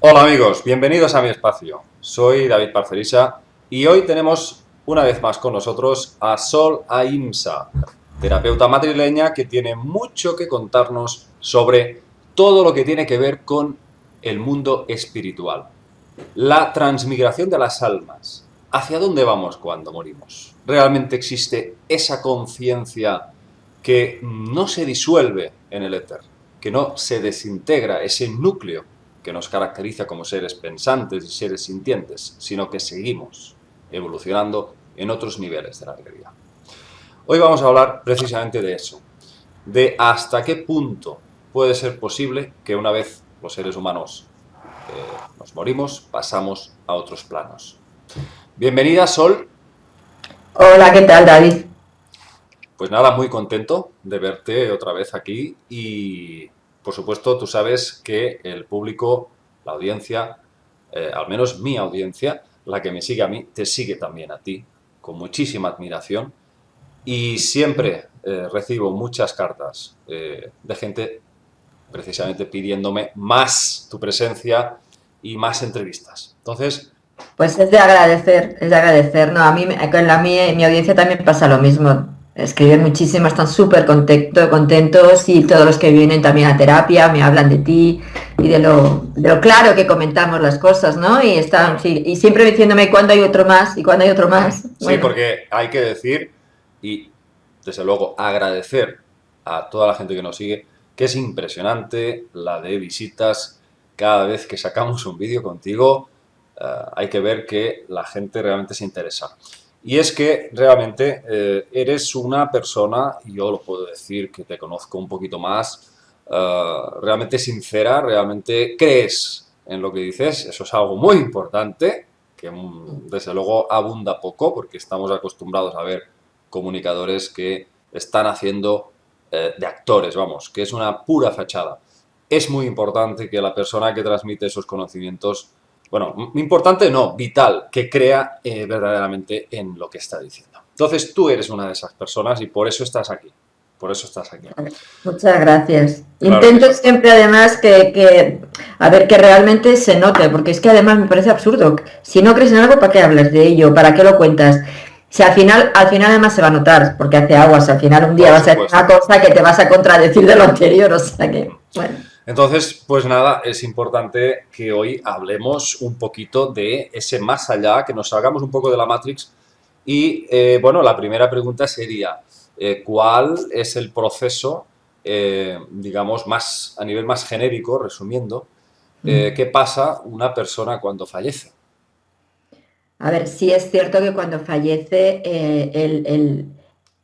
Hola amigos, bienvenidos a mi espacio. Soy David Parcerisa y hoy tenemos una vez más con nosotros a Sol Ahimsa, terapeuta madrileña que tiene mucho que contarnos sobre todo lo que tiene que ver con el mundo espiritual. La transmigración de las almas. ¿Hacia dónde vamos cuando morimos? ¿Realmente existe esa conciencia que no se disuelve en el éter, que no se desintegra, ese núcleo que nos caracteriza como seres pensantes y seres sintientes, sino que seguimos evolucionando en otros niveles de la realidad? Hoy vamos a hablar precisamente de eso, de hasta qué punto puede ser posible que una vez los seres humanos nos morimos, pasamos a otros planos. Bienvenida, Sol. Hola, ¿qué tal, David? Pues nada, muy contento de verte otra vez aquí y, por supuesto, tú sabes que el público, la audiencia, al menos mi audiencia, la que me sigue a mí, te sigue también a ti, con muchísima admiración y siempre recibo muchas cartas de gente precisamente pidiéndome más tu presencia y más entrevistas. Entonces, Pues es de agradecer, ¿no? A mí, con mi audiencia también pasa lo mismo. Escriben muchísimo, están súper contentos y todos los que vienen también a terapia me hablan de ti y de lo claro que comentamos las cosas, ¿no? Y están, claro. sí, y siempre diciéndome cuándo hay otro más y cuándo hay otro más. Sí, Bueno, porque hay que decir y, desde luego, agradecer a toda la gente que nos sigue, que es impresionante la de visitas cada vez que sacamos un vídeo contigo. Hay que ver que la gente realmente se interesa. Y es que realmente eres una persona, y yo lo puedo decir que te conozco un poquito más, realmente sincera, realmente crees en lo que dices, eso es algo muy importante, que desde luego abunda poco, porque estamos acostumbrados a ver comunicadores que están haciendo de actores, vamos, que es una pura fachada. Es muy importante que la persona que transmite esos conocimientos, bueno, importante no, vital, que crea verdaderamente en lo que está diciendo. Entonces tú eres una de esas personas y por eso estás aquí. Por eso estás aquí. muchas gracias. Claro que Intento sí. siempre además a ver, que realmente se note, porque es que además me parece absurdo. Si no crees en algo, ¿para qué hablas de ello? ¿Para qué lo cuentas? Si al final además se va a notar, porque hace aguas, al final un día Por vas a decir una supuesto. cosa que te vas a contradecir de lo anterior, o sea que, bueno. Entonces, pues nada, es importante que hoy hablemos un poquito de ese más allá, que nos salgamos un poco de la Matrix. Y bueno, la primera pregunta sería, ¿cuál es el proceso, digamos, más a nivel más genérico, resumiendo, qué pasa una persona cuando fallece? A ver, sí es cierto que cuando fallece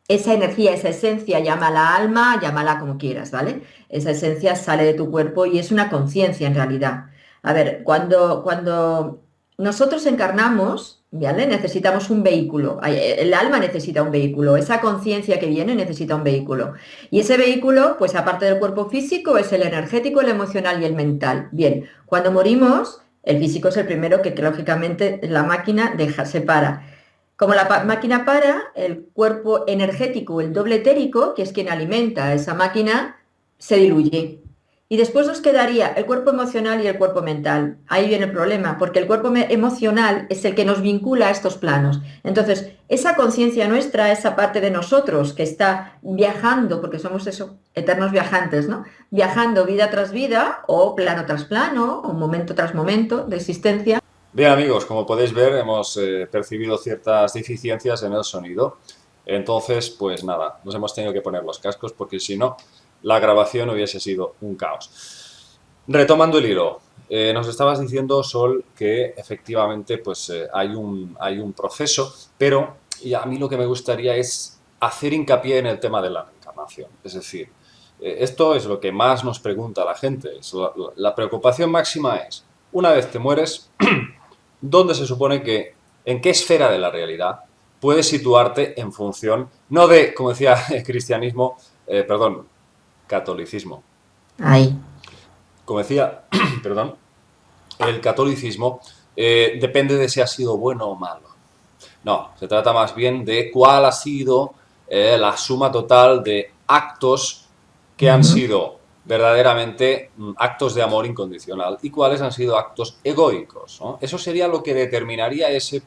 esa energía, esa esencia, llámala alma, llámala como quieras, ¿vale? Esa esencia sale de tu cuerpo y es una conciencia en realidad. A ver, cuando nosotros encarnamos, ¿vale? Necesitamos un vehículo. El alma necesita un vehículo. Esa conciencia que viene necesita un vehículo. Y ese vehículo, pues aparte del cuerpo físico, es el energético, el emocional y el mental. Bien, cuando morimos, el físico es el primero que lógicamente la máquina se para. Como la máquina para, el cuerpo energético, el doble etérico, que es quien alimenta a esa máquina, se diluye. Y después nos quedaría el cuerpo emocional y el cuerpo mental. Ahí viene el problema, porque el cuerpo emocional es el que nos vincula a estos planos. Entonces, esa conciencia nuestra, esa parte de nosotros que está viajando, porque somos eso, eternos viajantes, ¿no? Viajando vida tras vida, o plano tras plano, o momento tras momento de existencia. Bien amigos, como podéis ver, hemos percibido ciertas deficiencias en el sonido. Entonces, pues nada, nos hemos tenido que poner los cascos porque si no, la grabación hubiese sido un caos. Retomando el hilo, nos estabas diciendo, Sol, que efectivamente pues, hay un proceso, pero y a mí lo que me gustaría es hacer hincapié en el tema de la reencarnación. Es decir, esto es lo que más nos pregunta la gente. La preocupación máxima es, una vez te mueres, ¿dónde se supone que, en qué esfera de la realidad puedes situarte en función, no de, como decía el cristianismo, perdón, catolicismo, Ahí. como decía, perdón, el catolicismo depende de si ha sido bueno o malo. No, se trata más bien de cuál ha sido la suma total de actos que Uh han -huh. sido verdaderamente actos de amor incondicional y cuáles han sido actos egoicos, ¿no? Eso sería lo que determinaría ese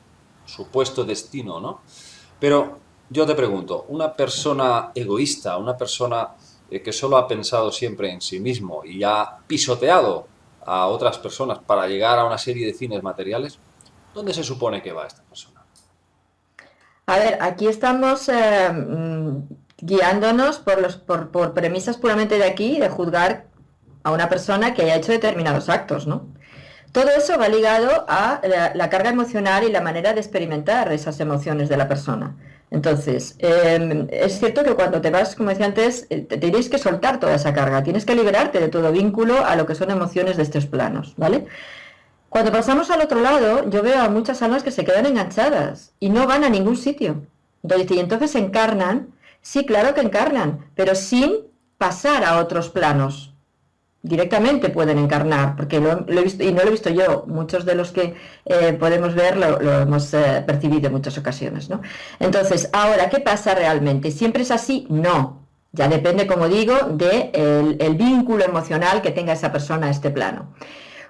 supuesto destino, ¿no? Pero yo te pregunto, una persona egoísta, una persona que solo ha pensado siempre en sí mismo y ha pisoteado a otras personas para llegar a una serie de fines materiales, ¿dónde se supone que va esta persona? A ver, aquí estamos guiándonos por premisas puramente de aquí, de juzgar a una persona que haya hecho determinados actos, ¿no? Todo eso va ligado a la carga emocional y la manera de experimentar esas emociones de la persona. Entonces, es cierto que cuando te vas, como decía antes, te tienes que soltar toda esa carga, tienes que liberarte de todo vínculo a lo que son emociones de estos planos, ¿vale? Cuando pasamos al otro lado, yo veo a muchas almas que se quedan enganchadas y no van a ningún sitio. Y entonces encarnan, sí, claro que encarnan, pero sin pasar a otros planos. Directamente pueden encarnar, porque lo he visto, y no lo he visto yo, muchos de los que podemos ver lo hemos percibido en muchas ocasiones, ¿no? Entonces, ahora, ¿qué pasa realmente? ¿Siempre es así? No. Ya depende, como digo, del vínculo emocional que tenga esa persona a este plano.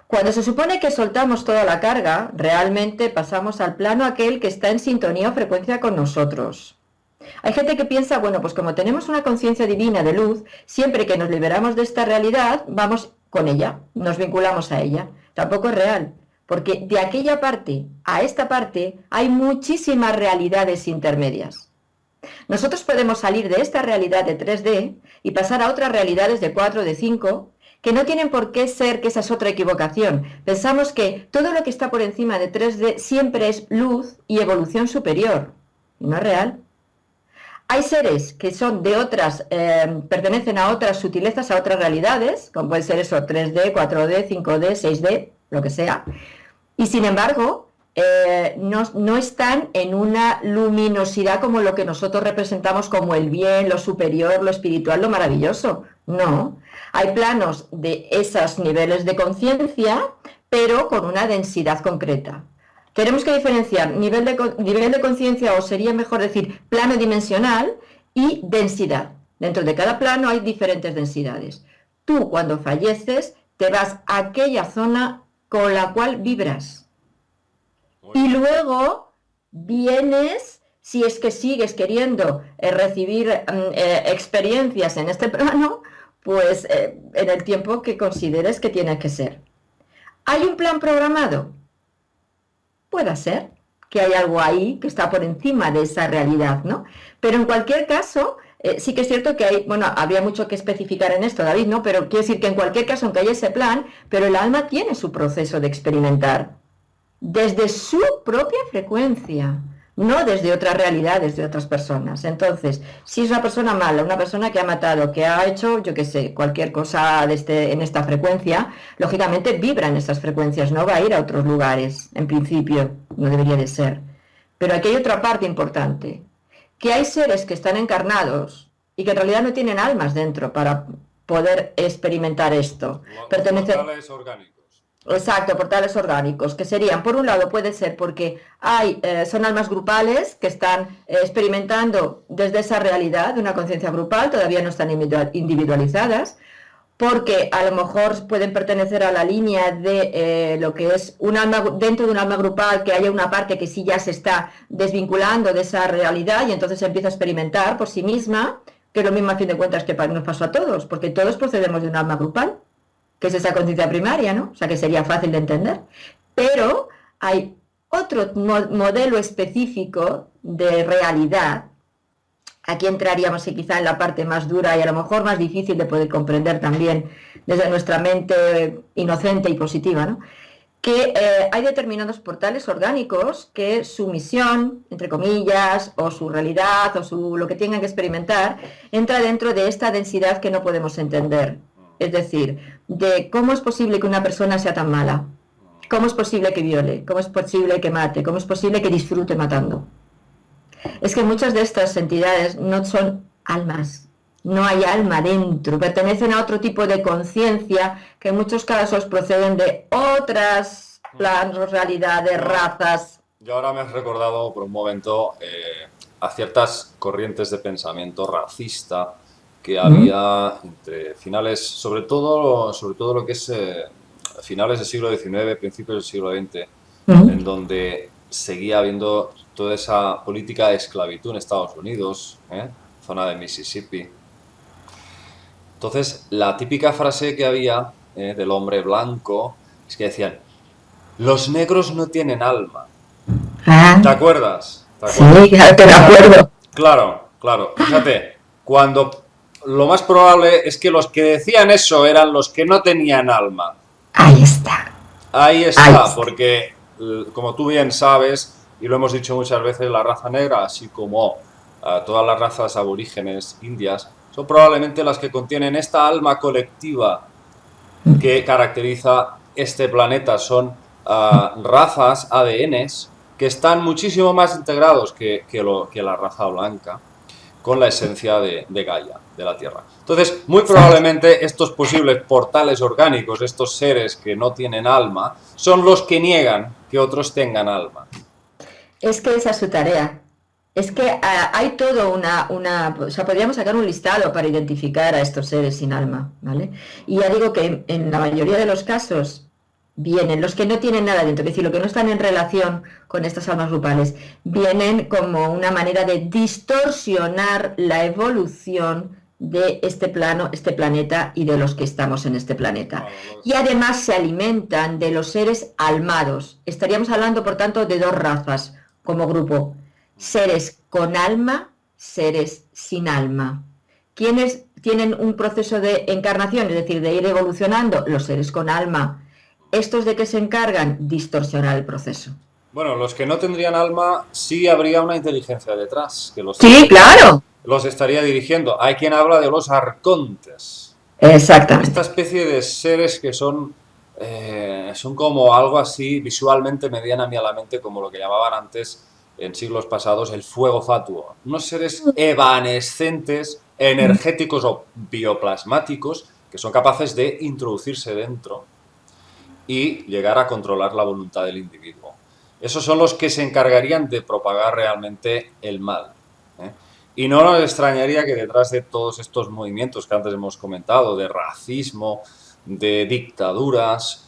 Cuando se supone que soltamos toda la carga, realmente pasamos al plano aquel que está en sintonía o frecuencia con nosotros. Hay gente que piensa, bueno, pues como tenemos una conciencia divina de luz, siempre que nos liberamos de esta realidad, vamos con ella, nos vinculamos a ella. Tampoco es real, porque de aquella parte a esta parte hay muchísimas realidades intermedias. Nosotros podemos salir de esta realidad de 3D y pasar a otras realidades de 4, de 5, que no tienen por qué ser que esa es otra equivocación. Pensamos que todo lo que está por encima de 3D siempre es luz y evolución superior. Y no es real. Hay seres que son de otras, pertenecen a otras sutilezas, a otras realidades, como puede ser eso, 3D, 4D, 5D, 6D, lo que sea. Y sin embargo, no están en una luminosidad como lo que nosotros representamos como el bien, lo superior, lo espiritual, lo maravilloso. No. Hay planos de esos niveles de conciencia, pero con una densidad concreta. Tenemos que diferenciar nivel de conciencia, o sería mejor decir plano dimensional, y densidad. Dentro de cada plano hay diferentes densidades. Tú, cuando falleces, te vas a aquella zona con la cual vibras. Y luego vienes, si es que sigues queriendo recibir experiencias en este plano, pues en el tiempo que consideres que tiene que ser. ¿Hay un plan programado? Puede ser que hay algo ahí que está por encima de esa realidad, ¿no? Pero en cualquier caso, sí que es cierto que hay, bueno, habría mucho que especificar en esto, David, ¿no? Pero quiero decir que en cualquier caso, aunque haya ese plan, pero el alma tiene su proceso de experimentar desde su propia frecuencia, no desde otras realidades de otras personas. Entonces, si es una persona mala, una persona que ha matado, que ha hecho, yo qué sé, cualquier cosa en esta frecuencia, lógicamente vibra en estas frecuencias, no va a ir a otros lugares, en principio, no debería de ser. Pero aquí hay otra parte importante, que hay seres que están encarnados y que en realidad no tienen almas dentro para poder experimentar esto. Pertenecen... orgánicos. Exacto, portales orgánicos, que serían, por un lado, puede ser porque son almas grupales que están experimentando desde esa realidad de una conciencia grupal, todavía no están individualizadas, porque a lo mejor pueden pertenecer a la línea de lo que es un alma, dentro de un alma grupal, que haya una parte que sí ya se está desvinculando de esa realidad y entonces empieza a experimentar por sí misma, que es lo mismo a fin de cuentas que nos pasó a todos, porque todos procedemos de un alma grupal, que es esa conciencia primaria, ¿no? O sea, que sería fácil de entender. Pero hay otro modelo específico de realidad. Aquí entraríamos quizá en la parte más dura y a lo mejor más difícil de poder comprender también desde nuestra mente inocente y positiva, ¿no? Que hay determinados portales orgánicos que su misión, entre comillas, o su realidad, o lo que tengan que experimentar, entra dentro de esta densidad que no podemos entender. Es decir, de cómo es posible que una persona sea tan mala, cómo es posible que viole, cómo es posible que mate, cómo es posible que disfrute matando. Es que muchas de estas entidades no son almas, no hay alma dentro, pertenecen a otro tipo de conciencia que en muchos casos proceden de otras planos, realidades, razas. Yo ahora me has recordado por un momento a ciertas corrientes de pensamiento racista que mm, había entre finales, sobre todo lo que es finales del siglo XIX, principios del siglo XX, en mm. donde seguía habiendo toda esa política de esclavitud en Estados Unidos, zona de Mississippi. Entonces, la típica frase que había del hombre blanco es que decían, los negros no tienen alma. Ah, ¿Te acuerdas? ¿Te sí, acuerdas? claro, te O de sea, acuerdo. claro, claro. Fíjate, cuando lo más probable es que los que decían eso eran los que no tenían alma. Ahí está, Ahí ahí está, está. porque como tú bien sabes, y lo hemos dicho muchas veces, la raza negra, así como todas las razas aborígenes indias, son probablemente las que contienen esta alma colectiva que caracteriza este planeta. Son razas, ADNs, que están muchísimo más integrados que la raza blanca con la esencia de Gaia, de la Tierra. Entonces, muy Exacto. probablemente estos posibles portales orgánicos, estos seres que no tienen alma, son los que niegan que otros tengan alma. Es que esa es su tarea. Es que hay todo o sea, podríamos sacar un listado para identificar a estos seres sin alma, ¿vale? Y ya digo que en la mayoría de los casos vienen los que no tienen nada dentro, es decir, los que no están en relación con estas almas grupales, vienen como una manera de distorsionar la evolución de este plano, este planeta y de los que estamos en este planeta. Claro, Y además se alimentan de los seres almados. Estaríamos hablando, por tanto, de dos razas como grupo: seres con alma, seres sin alma. ¿Quiénes tienen un proceso de encarnación, es decir, de ir evolucionando? Los seres con alma. ¿Estos de qué se encargan? Distorsionar el proceso. bueno, los que no tendrían alma, sí habría una inteligencia detrás, que Sí, claro. los estaría dirigiendo. Hay quien habla de los arcontes. Esta Exactamente. especie de seres que son como algo así visualmente mediana a la mente, como lo que llamaban antes, en siglos pasados, el fuego fatuo. Unos seres evanescentes, energéticos o bioplasmáticos, que son capaces de introducirse dentro y llegar a controlar la voluntad del individuo. Esos son los que se encargarían de propagar realmente el mal. ¿eh? Y no nos extrañaría que detrás de todos estos movimientos que antes hemos comentado, de racismo, de dictaduras,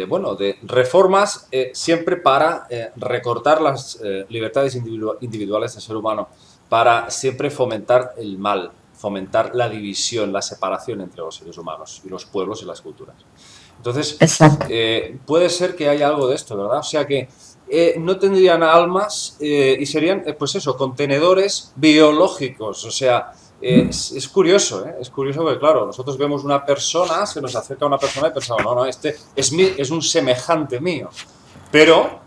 bueno, de reformas, siempre para recortar las libertades individuales del ser humano, para siempre fomentar el mal, fomentar la división, la separación entre los seres humanos y los pueblos y las culturas. Entonces, Exacto. puede ser que haya algo de esto, ¿verdad? O sea que no tendrían almas y serían, pues eso, contenedores biológicos. O sea, es curioso, ¿eh? Es curioso porque, claro, nosotros vemos una persona, se nos acerca una persona y pensamos, no, no, este es un semejante mío. Pero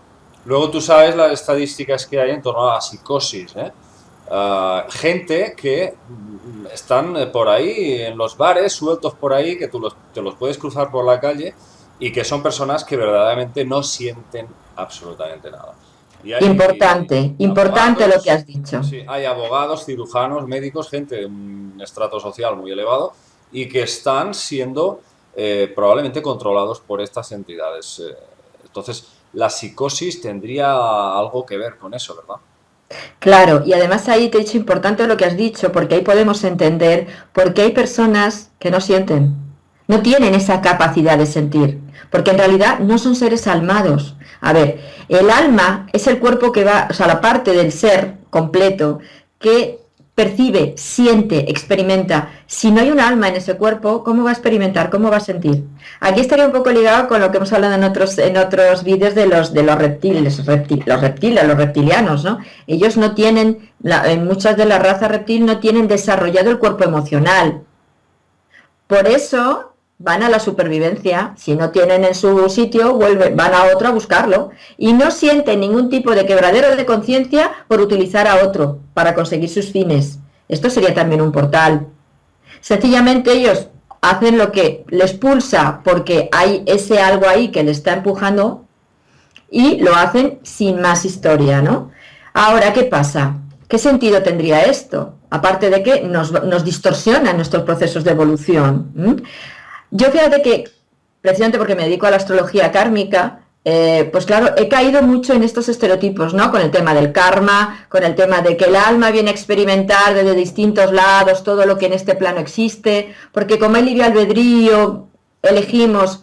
luego tú sabes las estadísticas que hay en torno a la psicosis, ¿eh? Gente que están por ahí en los bares, sueltos por ahí, que te los puedes cruzar por la calle y que son personas que verdaderamente no sienten absolutamente nada. Y hay Importante, importante lo que abogados, has dicho. sí, hay abogados, cirujanos, médicos, gente de un estrato social muy elevado y que están siendo probablemente controlados por estas entidades. Entonces, la psicosis tendría algo que ver con eso, ¿verdad? Claro, y además ahí te he dicho importante lo que has dicho, porque ahí podemos entender por qué hay personas que no sienten, no tienen esa capacidad de sentir, porque en realidad no son seres almados. A ver, el alma es el cuerpo que va, o sea, la parte del ser completo que percibe, siente, experimenta. Si no hay un alma en ese cuerpo, ¿cómo va a experimentar? ¿Cómo va a sentir? Aquí estaría un poco ligado con lo que hemos hablado en otros vídeos de los los reptilianos, ¿no? Ellos no tienen, en muchas de las razas reptil no tienen desarrollado el cuerpo emocional. Por eso van a la supervivencia. Si no tienen en su sitio, van a otro a buscarlo. Y no sienten ningún tipo de quebradero de conciencia por utilizar a otro para conseguir sus fines. Esto sería también un portal. Sencillamente ellos hacen lo que les pulsa porque hay ese algo ahí que les está empujando y lo hacen sin más historia, ¿no? Ahora, ¿qué pasa? ¿Qué sentido tendría esto? Aparte de que nos distorsiona nuestros procesos de evolución. Yo fíjate que, precisamente porque me dedico a la astrología kármica, pues claro, he caído mucho en estos estereotipos, ¿no? Con el tema del karma, con el tema de que el alma viene a experimentar desde distintos lados todo lo que en este plano existe, porque como hay libre albedrío, elegimos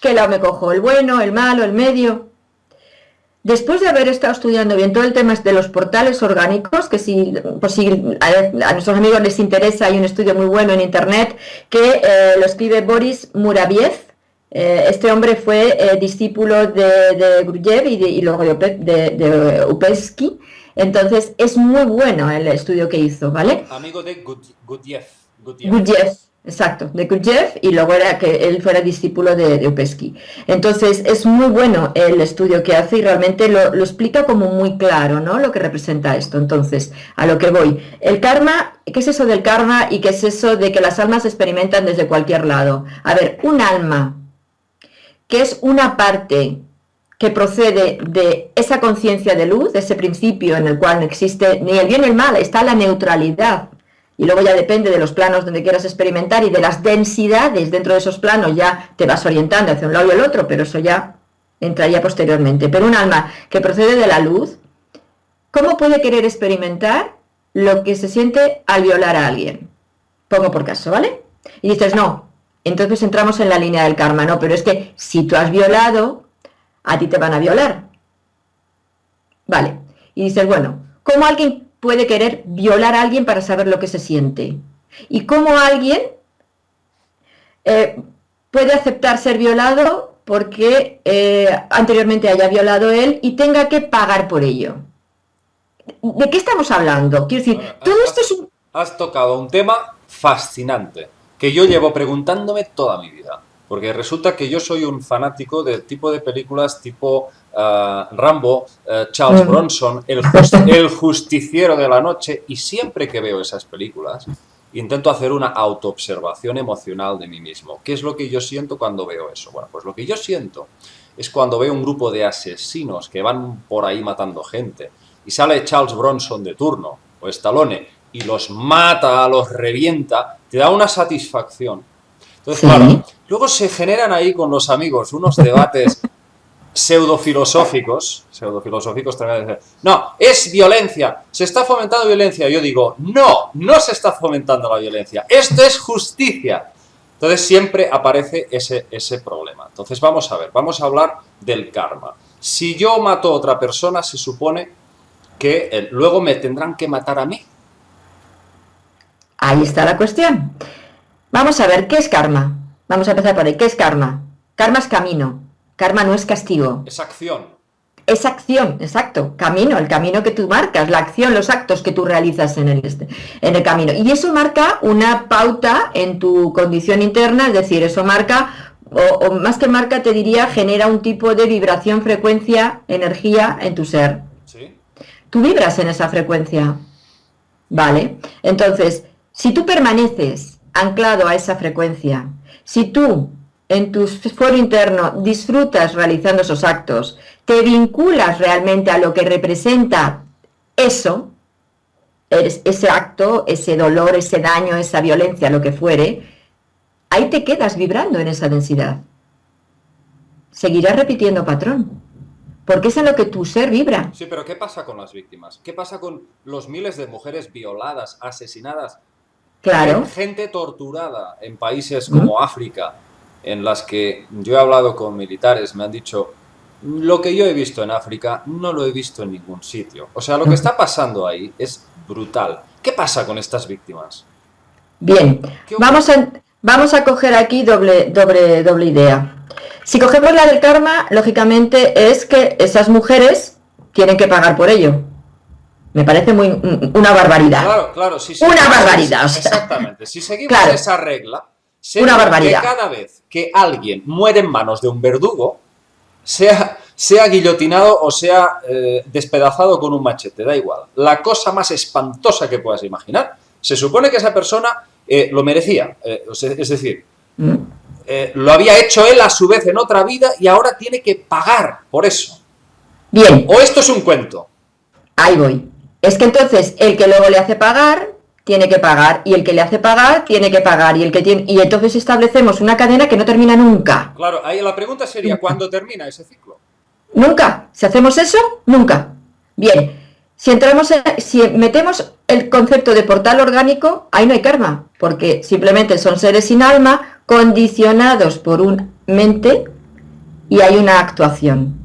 qué lado me cojo, el bueno, el malo, el medio. Después de haber estado estudiando bien todo el tema de los portales orgánicos, que si, pues si a nuestros amigos les interesa, hay un estudio muy bueno en internet que lo escribe Boris Muraviev. Este hombre fue discípulo de Gurdjieff y luego de Upesky. Entonces es muy bueno el estudio que hizo, ¿vale? Amigo de Gurdjieff. Gurdjieff, exacto, de Gurdjieff, y luego era que él fuera discípulo de Upesky. Entonces es muy bueno el estudio que hace y realmente lo explica como muy claro, ¿no? Lo que representa esto. Entonces, a lo que voy. El karma, ¿qué es eso del karma y qué es eso de que las almas se experimentan desde cualquier lado? A ver, un alma, que es una parte que procede de esa conciencia de luz, de ese principio en el cual no existe ni el bien ni el mal, está la neutralidad. Y luego ya depende de los planos donde quieras experimentar y de las densidades dentro de esos planos, ya te vas orientando hacia un lado y el otro, pero eso ya entraría posteriormente. Pero un alma que procede de la luz, ¿cómo puede querer experimentar lo que se siente al violar a alguien? Pongo por caso, ¿vale? Y dices, no, entonces entramos en la línea del karma, no, pero es que si tú has violado, a ti te van a violar. Vale. Y dices, bueno, ¿cómo alguien puede querer violar a alguien para saber lo que se siente? ¿Y cómo alguien puede aceptar ser violado porque anteriormente haya violado él y tenga que pagar por ello? ¿De qué estamos hablando? Quiero decir, Bueno, todo esto es un... has tocado un tema fascinante que yo llevo preguntándome toda mi vida. Porque resulta que yo soy un fanático del tipo de películas tipo Rambo, Charles Bronson, el justiciero de la noche, y siempre que veo esas películas intento hacer una autoobservación emocional de mí mismo. ¿Qué es lo que yo siento cuando veo eso? Bueno, pues lo que yo siento es cuando veo un grupo de asesinos que van por ahí matando gente y sale Charles Bronson de turno o Stallone y los mata, los revienta, te da una satisfacción. Entonces, claro, luego se generan ahí con los amigos unos debates pseudofilosóficos también. No, es violencia, se está fomentando violencia. Yo digo, no, no se está fomentando la violencia, esto es justicia. Entonces siempre aparece ese problema. Entonces vamos a ver, vamos a hablar del karma. Si yo mato a otra persona, se supone que luego me tendrán que matar a mí. Ahí está la cuestión. Vamos a ver, ¿qué es karma? Vamos a empezar por ahí. ¿Qué es karma? Karma es camino. Karma no es castigo. Es acción. Es acción, exacto. Camino, el camino que tú marcas, la acción, los actos que tú realizas en el camino. Y eso marca una pauta en tu condición interna, es decir, eso marca, o más que marca, te diría, genera un tipo de vibración, frecuencia, energía en tu ser. ¿Sí? Tú vibras en esa frecuencia. ¿Vale? Entonces, si tú permaneces anclado a esa frecuencia, si tú en tu foro interno disfrutas realizando esos actos, te vinculas realmente a lo que representa eso, ese acto, ese dolor, ese daño, esa violencia, lo que fuere, ahí te quedas vibrando en esa densidad. Seguirás repitiendo patrón, porque es en lo que tu ser vibra. Sí, pero ¿qué pasa con las víctimas? ¿Qué pasa con los miles de mujeres violadas, asesinadas? Claro. Gente torturada en países como África, en las que yo he hablado con militares, me han dicho, lo que yo he visto en África no lo he visto en ningún sitio. O sea, lo que está pasando ahí es brutal. ¿Qué pasa con estas víctimas? Bien, vamos a coger aquí doble idea. Si cogemos la del karma, lógicamente es que esas mujeres tienen que pagar por ello. Me parece una barbaridad. Claro, una barbaridad. Exactamente. Si seguimos esa regla, una barbaridad. Que cada vez que alguien muere en manos de un verdugo, sea guillotinado o sea despedazado con un machete, da igual. La cosa más espantosa que puedas imaginar. Se supone que esa persona lo merecía. Es decir, lo había hecho él a su vez en otra vida y ahora tiene que pagar por eso. Bien. ¿O esto es un cuento? Ahí voy. Es que entonces el que luego le hace pagar tiene que pagar, y el que le hace pagar tiene que pagar, y entonces establecemos una cadena que no termina nunca. Claro, ahí la pregunta sería, ¿cuándo termina ese ciclo? Nunca. Si hacemos eso, nunca. Bien, si metemos el concepto de portal orgánico, ahí no hay karma, porque simplemente son seres sin alma, condicionados por una mente y hay una actuación.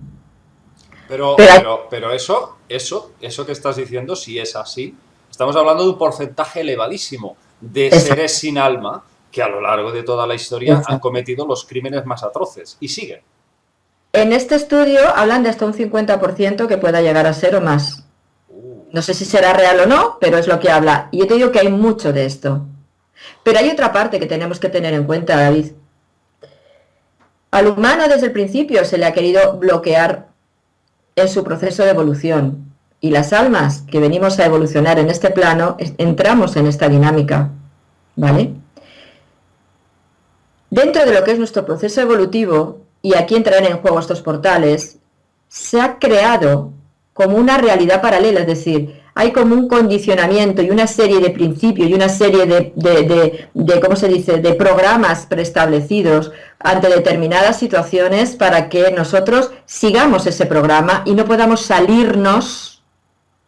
Pero eso que estás diciendo, si es así, estamos hablando de un porcentaje elevadísimo de Exacto. seres sin alma que a lo largo de toda la historia han cometido los crímenes más atroces y siguen. En este estudio hablan de hasta un 50% que pueda llegar a ser o más. No sé si será real o no, pero es lo que habla. Y yo te digo que hay mucho de esto. Pero hay otra parte que tenemos que tener en cuenta, David. Al humano desde el principio se le ha querido bloquear en su proceso de evolución. Y las almas que venimos a evolucionar en este plano, entramos en esta dinámica. ¿Vale? Dentro de lo que es nuestro proceso evolutivo, y aquí entrarán en juego estos portales, se ha creado como una realidad paralela, es decir, hay como un condicionamiento y una serie de principios y una serie de ¿cómo se dice?, de programas preestablecidos ante determinadas situaciones para que nosotros sigamos ese programa y no podamos salirnos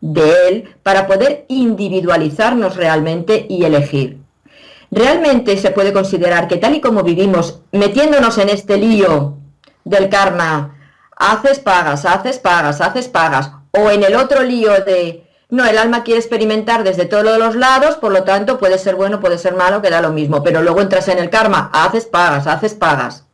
de él para poder individualizarnos realmente y elegir. Realmente se puede considerar que tal y como vivimos metiéndonos en este lío del karma, haces pagas, haces pagas, haces pagas, o en el otro lío de, no, el alma quiere experimentar desde todos los lados, por lo tanto puede ser bueno, puede ser malo, que da lo mismo, pero luego entras en el karma, haces pagas, haces pagas.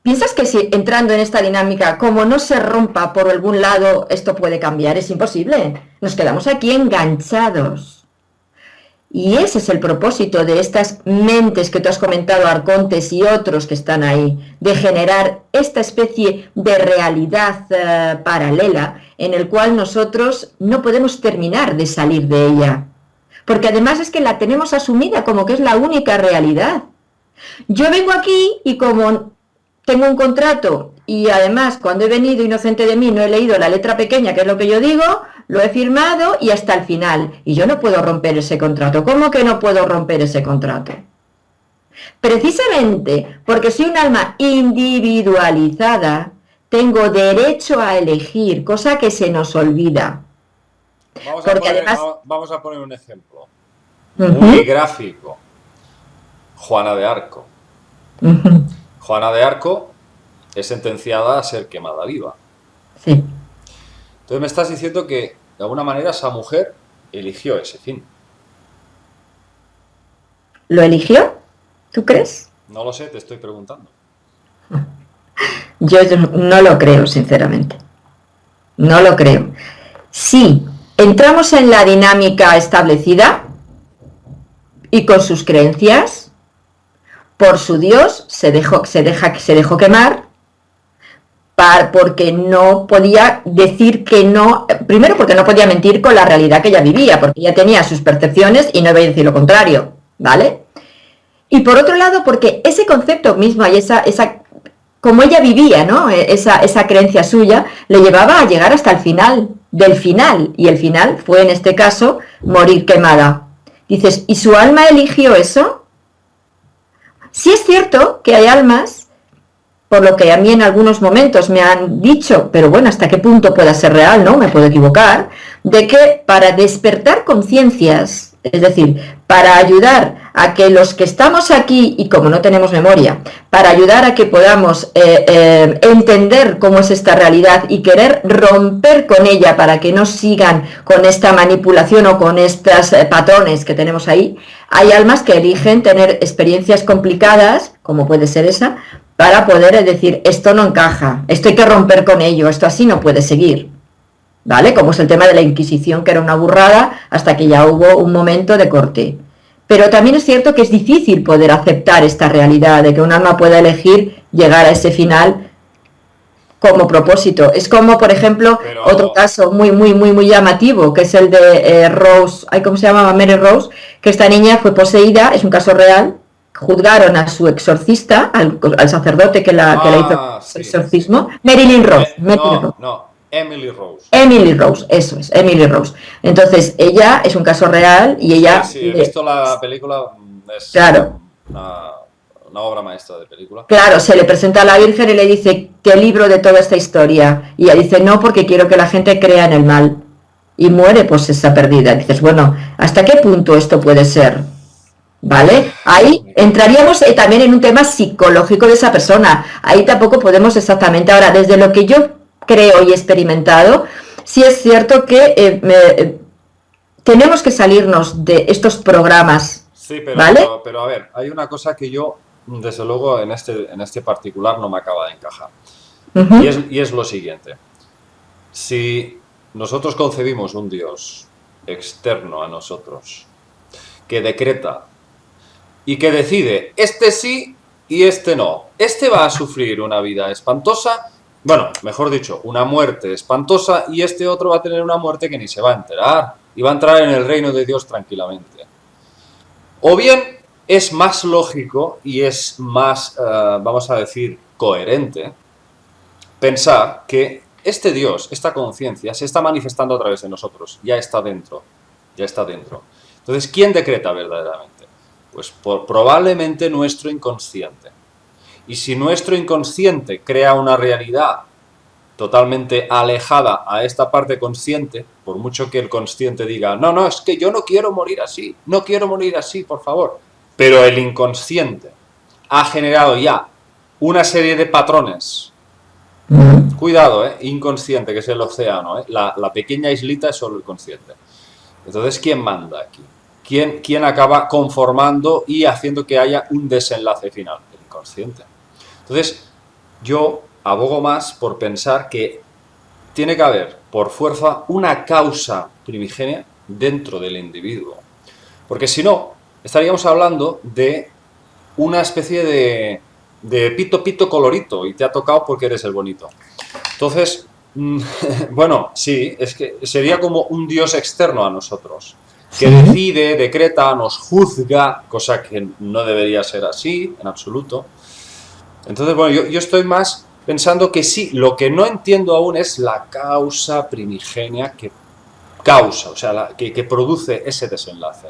¿Piensas que si entrando en esta dinámica, como no se rompa por algún lado, esto puede cambiar? Es imposible. Nos quedamos aquí enganchados. Y ese es el propósito de estas mentes que tú has comentado, arcontes y otros que están ahí, de generar esta especie de realidad paralela en el cual nosotros no podemos terminar de salir de ella. Porque además es que la tenemos asumida como que es la única realidad. Yo vengo aquí y como tengo un contrato y además cuando he venido inocente de mí no he leído la letra pequeña, que es lo que yo digo, lo he firmado y hasta el final. Y yo no puedo romper ese contrato. ¿Cómo que no puedo romper ese contrato? Precisamente porque soy un alma individualizada, tengo derecho a elegir, cosa que se nos olvida. Vamos a poner un ejemplo muy gráfico. Juana de Arco. Juana de Arco es sentenciada a ser quemada viva. Sí. Entonces me estás diciendo que de alguna manera esa mujer eligió ese fin. ¿Lo eligió? ¿Tú crees? No lo sé, te estoy preguntando. Yo no lo creo, sinceramente. No lo creo. Sí, entramos en la dinámica establecida y con sus creencias, por su Dios, se dejó quemar, porque no podía decir que no, primero porque no podía mentir con la realidad que ella vivía, porque ella tenía sus percepciones y no iba a decir lo contrario, ¿vale? Y por otro lado, porque ese concepto mismo y esa como ella vivía, ¿no? Esa creencia suya le llevaba a llegar hasta el final del final, y el final fue en este caso morir quemada. Dices, ¿y su alma eligió eso? Sí es cierto que hay almas, por lo que a mí en algunos momentos me han dicho, pero bueno, ¿hasta qué punto pueda ser real, no? Me puedo equivocar, de que para despertar conciencias, es decir, para ayudar a que los que estamos aquí, y como no tenemos memoria, para ayudar a que podamos entender cómo es esta realidad y querer romper con ella para que no sigan con esta manipulación o con estos patrones que tenemos ahí, hay almas que eligen tener experiencias complicadas, como puede ser esa, para poder decir, esto no encaja, esto hay que romper con ello, esto así no puede seguir, ¿vale? Como es el tema de la Inquisición, que era una burrada, hasta que ya hubo un momento de corte. Pero también es cierto que es difícil poder aceptar esta realidad, de que un alma pueda elegir llegar a ese final como propósito. Es como, por ejemplo, otro caso muy llamativo, que es el de Rose, ¿cómo se llamaba? Mary Rose, que esta niña fue poseída, es un caso real. Juzgaron a su exorcista, al sacerdote que la hizo el exorcismo, sí. Marilyn Rose. Emily Rose. Emily Rose, eso es, Emily Rose. Entonces, ella es un caso real y ella... Sí, he visto la película, es claro. una obra maestra de película. Claro, se le presenta a la Virgen y le dice, ¿qué libro de toda esta historia? Y ella dice, no, porque quiero que la gente crea en el mal. Y muere, pues está perdida. Dices, bueno, ¿hasta qué punto esto puede ser? ¿Vale? Ahí entraríamos también en un tema psicológico de esa persona. Ahí tampoco podemos exactamente. Ahora, desde lo que yo creo y he experimentado, sí es cierto que tenemos que salirnos de estos programas. Sí, ¿Vale? pero a ver, hay una cosa que yo, desde luego, en este particular no me acaba de encajar. Uh-huh. Y es lo siguiente. Si nosotros concebimos un Dios externo a nosotros, que decreta y que decide, este sí y este no, este va a sufrir una vida espantosa, bueno, mejor dicho, una muerte espantosa, y este otro va a tener una muerte que ni se va a enterar y va a entrar en el reino de Dios tranquilamente. O bien es más lógico y es más, vamos a decir, coherente pensar que este Dios, esta conciencia, se está manifestando a través de nosotros, ya está dentro, ya está dentro. Entonces, ¿quién decreta verdaderamente? Pues probablemente nuestro inconsciente. Y si nuestro inconsciente crea una realidad totalmente alejada a esta parte consciente, por mucho que el consciente diga, no, no, es que yo no quiero morir así, no quiero morir así, por favor. Pero el inconsciente ha generado ya una serie de patrones. Cuidado, inconsciente, que es el océano, la pequeña islita es solo el consciente. Entonces, ¿quién manda aquí? ¿Quién acaba conformando y haciendo que haya un desenlace final? El inconsciente. Entonces, yo abogo más por pensar que tiene que haber, por fuerza, una causa primigenia dentro del individuo. Porque si no, estaríamos hablando de una especie de pito, pito, colorito, y te ha tocado porque eres el bonito. Entonces, bueno, sí, es que sería como un Dios externo a nosotros, que decide, decreta, nos juzga, cosa que no debería ser así, en absoluto. Entonces, bueno, yo estoy más pensando que sí, lo que no entiendo aún es la causa primigenia que causa, o sea, que produce ese desenlace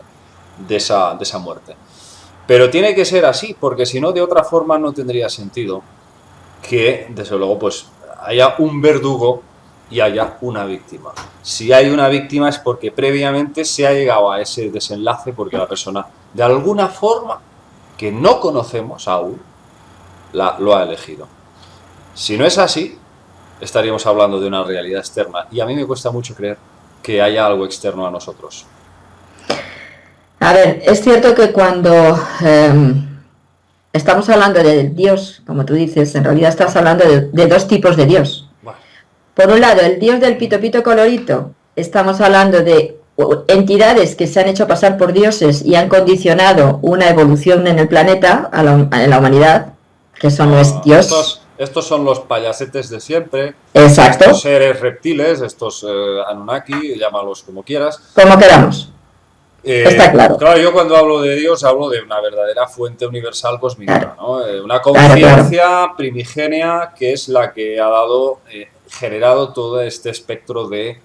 de esa muerte. Pero tiene que ser así, porque si no, de otra forma no tendría sentido que, desde luego, pues haya un verdugo y haya una víctima. Si hay una víctima es porque previamente se ha llegado a ese desenlace, porque la persona, de alguna forma que no conocemos aún, lo ha elegido. Si no es así, estaríamos hablando de una realidad externa, y a mí me cuesta mucho creer que haya algo externo a nosotros. A ver, es cierto que cuando estamos hablando de Dios, como tú dices, en realidad estás hablando de dos tipos de Dios. Bueno. Por un lado, el Dios del pito pito colorito, estamos hablando de entidades que se han hecho pasar por dioses y han condicionado una evolución en el planeta, en la humanidad, que eso no es Dios. Estos son los payasetes de siempre. Exacto. Estos seres reptiles, estos Anunnaki, llámalos como quieras. Como queramos. Está claro. Claro, yo cuando hablo de Dios hablo de una verdadera fuente universal cósmica, ¿no? Una conciencia primigenia que es la que ha generado todo este espectro de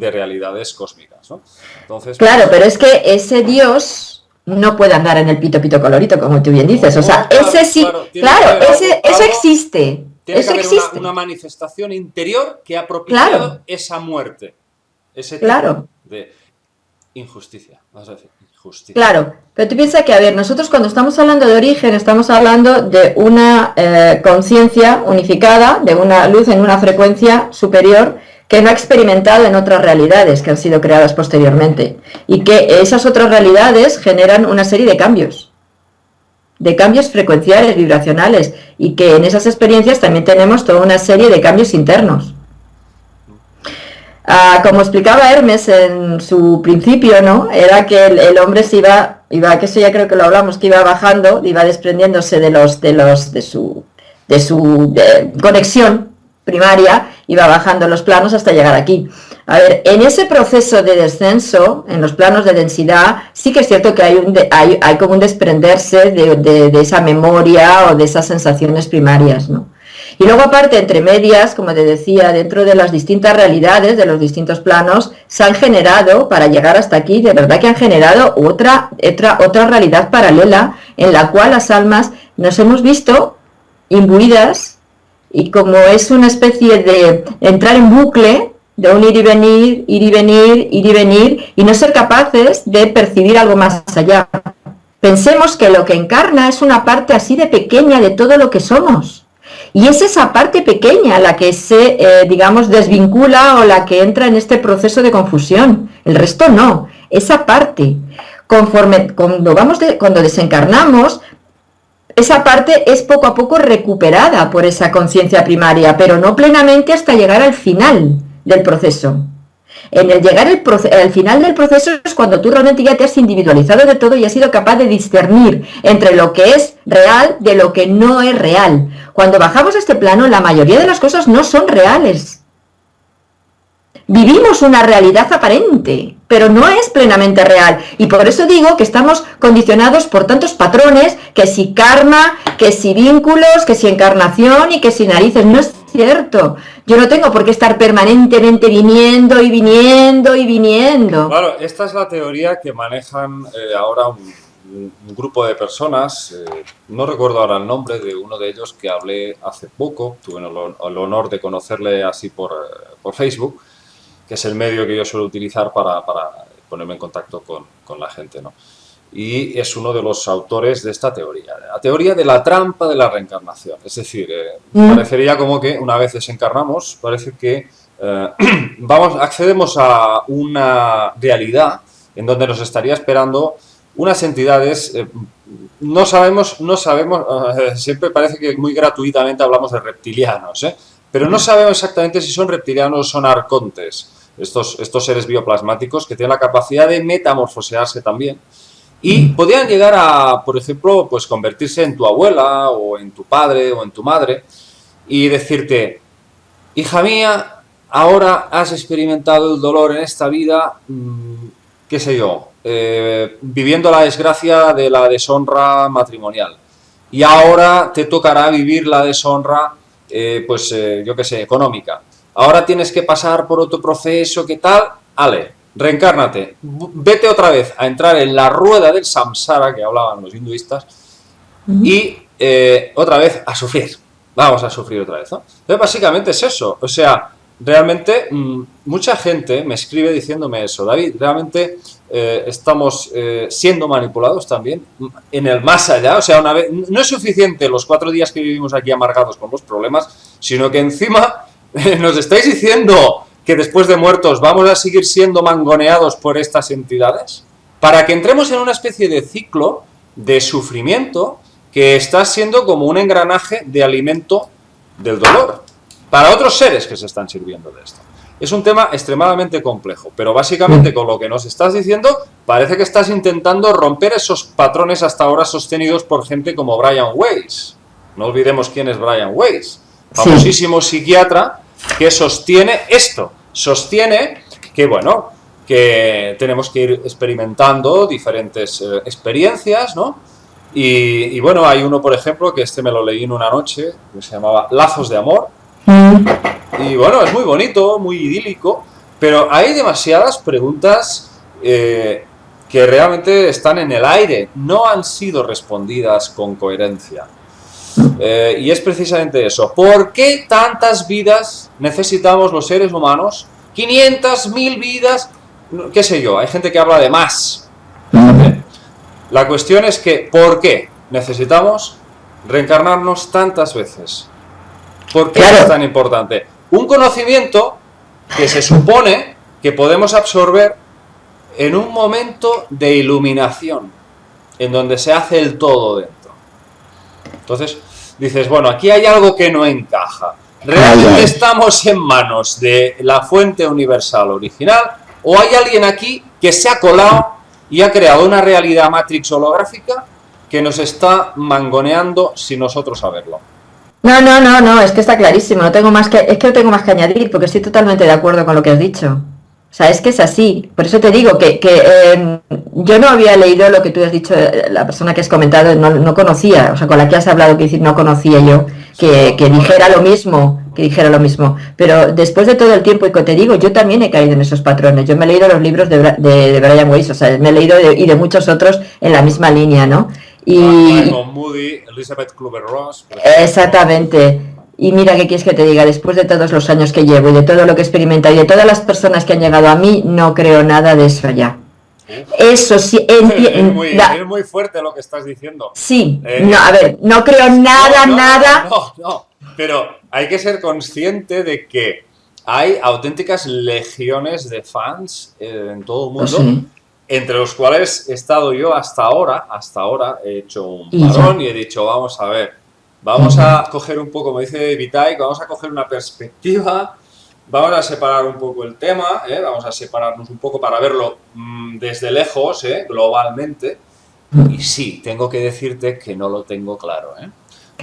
realidades cósmicas, ¿no? Entonces, claro, pero es que ese Dios no puede andar en el pito pito colorito, como tú bien dices. O sea, ese sí, claro, eso existe. Tiene que haber una manifestación interior que ha propiciado esa muerte. Ese tipo de injusticia, vamos a decir, injusticia. Claro, pero tú piensas que, a ver, nosotros cuando estamos hablando de origen, estamos hablando de una conciencia unificada, de una luz en una frecuencia superior que no ha experimentado en otras realidades que han sido creadas posteriormente, y que esas otras realidades generan una serie de cambios frecuenciales, vibracionales, y que en esas experiencias también tenemos toda una serie de cambios internos. Como explicaba Hermes en su principio, ¿no? Era que el hombre se iba, que eso ya creo que lo hablamos, que iba bajando, iba desprendiéndose de su conexión primaria, iba bajando los planos hasta llegar aquí. A ver, en ese proceso de descenso, en los planos de densidad, sí que es cierto que hay como un desprenderse de esa memoria o de esas sensaciones primarias, ¿no? Y luego aparte, entre medias, como te decía, dentro de las distintas realidades, de los distintos planos, se han generado, para llegar hasta aquí, de verdad que han generado otra realidad paralela en la cual las almas nos hemos visto imbuidas, y como es una especie de entrar en bucle, de un ir y venir, ir y venir, ir y venir, y no ser capaces de percibir algo más allá. Pensemos que lo que encarna es una parte así de pequeña de todo lo que somos. Y es esa parte pequeña la que se, digamos, desvincula o la que entra en este proceso de confusión. El resto no. Esa parte, cuando desencarnamos, esa parte es poco a poco recuperada por esa conciencia primaria, pero no plenamente hasta llegar al final del proceso. En el llegar al final del proceso es cuando tú realmente ya te has individualizado de todo y has sido capaz de discernir entre lo que es real de lo que no es real. Cuando bajamos a este plano, la mayoría de las cosas no son reales. Vivimos una realidad aparente, pero no es plenamente real. Y por eso digo que estamos condicionados por tantos patrones, que si karma, que si vínculos, que si encarnación y que si narices. No es cierto. Yo no tengo por qué estar permanentemente viniendo y viniendo y viniendo. Claro, esta es la teoría que manejan ahora un grupo de personas. No recuerdo ahora el nombre de uno de ellos que hablé hace poco. Tuve el honor de conocerle así por Facebook, que es el medio que yo suelo utilizar para ponerme en contacto con la gente, ¿no? Y es uno de los autores de esta teoría, la teoría de la trampa de la reencarnación. Es decir, parecería como que una vez desencarnamos, parece que accedemos a una realidad en donde nos estaría esperando unas entidades, no sabemos, siempre parece que muy gratuitamente hablamos de reptilianos, pero no sabemos exactamente si son reptilianos o son arcontes, estos seres bioplasmáticos que tienen la capacidad de metamorfosearse también. Y podrían llegar a, por ejemplo, pues convertirse en tu abuela o en tu padre o en tu madre y decirte: hija mía, ahora has experimentado el dolor en esta vida, qué sé yo, viviendo la desgracia de la deshonra matrimonial. Y ahora te tocará vivir la deshonra, yo qué sé, económica. Ahora tienes que pasar por otro proceso, ¿qué tal? Ale, reencárnate, vete otra vez a entrar en la rueda del samsara que hablaban los hinduistas y otra vez a sufrir. Vamos a sufrir otra vez, ¿no? Entonces básicamente es eso. O sea, realmente mucha gente me escribe diciéndome eso: David, realmente estamos siendo manipulados también en el más allá. O sea, una vez, no es suficiente los 4 días que vivimos aquí amargados con los problemas, sino que encima nos estáis diciendo que después de muertos vamos a seguir siendo mangoneados por estas entidades, para que entremos en una especie de ciclo de sufrimiento que está siendo como un engranaje de alimento del dolor para otros seres que se están sirviendo de esto. Es un tema extremadamente complejo, pero básicamente con lo que nos estás diciendo parece que estás intentando romper esos patrones hasta ahora sostenidos por gente como Brian Weiss. No olvidemos quién es Brian Weiss, famosísimo psiquiatra, que sostiene esto, sostiene que, bueno, que tenemos que ir experimentando diferentes experiencias, ¿no? Y bueno, hay uno, por ejemplo, que me lo leí en una noche, que se llamaba Lazos de Amor, y bueno, es muy bonito, muy idílico, pero hay demasiadas preguntas que realmente están en el aire, no han sido respondidas con coherencia. Y es precisamente eso. ¿Por qué tantas vidas necesitamos los seres humanos? 500, 1000 vidas, qué sé yo, hay gente que habla de más. La cuestión es que, ¿por qué necesitamos reencarnarnos tantas veces? ¿Por qué es tan importante? Un conocimiento que se supone que podemos absorber en un momento de iluminación, en donde se hace el todo dentro. Entonces dices, bueno, aquí hay algo que no encaja. ¿Realmente estamos en manos de la fuente universal original o hay alguien aquí que se ha colado y ha creado una realidad matrix holográfica que nos está mangoneando sin nosotros saberlo? No, es que está clarísimo, no tengo más que añadir, porque estoy totalmente de acuerdo con lo que has dicho. O sea, es que es así. Por eso te digo que yo no había leído lo que tú has dicho, la persona que has comentado, no conocía, o sea, con la que has hablado, que decir, no conocía yo que dijera lo mismo, pero después de todo el tiempo, y que te digo, yo también he caído en esos patrones. Yo me he leído los libros de Brian Weiss, o sea, me he leído y de muchos otros en la misma línea, ¿no? Raymond Moody, Elizabeth Kubler-Ross. Exactamente. Y mira, ¿qué quieres que te diga? Después de todos los años que llevo y de todo lo que he experimentado y de todas las personas que han llegado a mí, no creo nada de eso ya. Eso sí, es muy fuerte lo que estás diciendo. Sí, no, a ver, no creo nada. No, pero hay que ser consciente de que hay auténticas legiones de fans en todo el mundo, sí, entre los cuales he estado yo hasta ahora he hecho un parón y he dicho, vamos a ver, vamos a coger un poco, como dice Vitaly, vamos a coger una perspectiva. Vamos a separar un poco el tema, vamos a separarnos un poco para verlo desde lejos, globalmente. Y sí, tengo que decirte que no lo tengo claro. No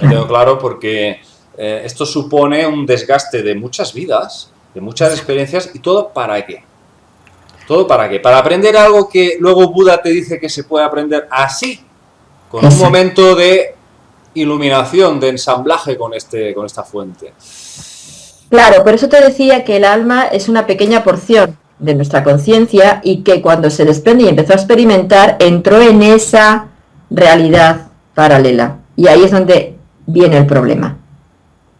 lo tengo claro porque esto supone un desgaste de muchas vidas, de muchas experiencias, y ¿todo para qué? ¿Todo para qué? Para aprender algo que luego Buda te dice que se puede aprender así, con un momento de iluminación, de ensamblaje con esta fuente. Claro, por eso te decía que el alma es una pequeña porción de nuestra conciencia y que cuando se desprende y empezó a experimentar, entró en esa realidad paralela. Y ahí es donde viene el problema.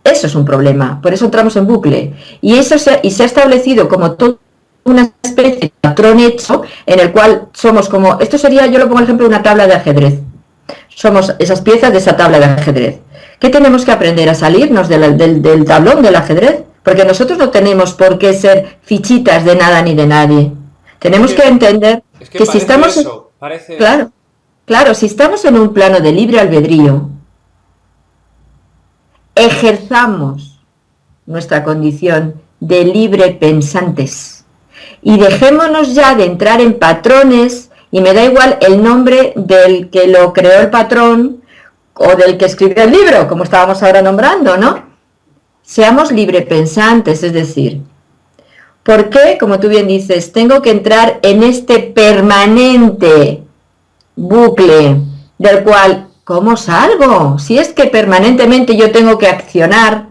Eso es un problema, por eso entramos en bucle. Y se ha establecido como toda una especie de patrón hecho en el cual somos como, esto sería, yo lo pongo el ejemplo de una tabla de ajedrez. Somos esas piezas de esa tabla de ajedrez. ¿Qué tenemos que aprender? A salirnos del tablón del ajedrez, porque nosotros no tenemos por qué ser fichitas de nada ni de nadie. Tenemos que entender que si estamos claro, si estamos en un plano de libre albedrío, ejerzamos nuestra condición de libre pensantes y dejémonos ya de entrar en patrones, y me da igual el nombre del que lo creó el patrón o del que escribió el libro, como estábamos ahora nombrando, ¿no? Seamos librepensantes, es decir, ¿por qué, como tú bien dices, tengo que entrar en este permanente bucle del cual, ¿cómo salgo? Si es que permanentemente yo tengo que accionar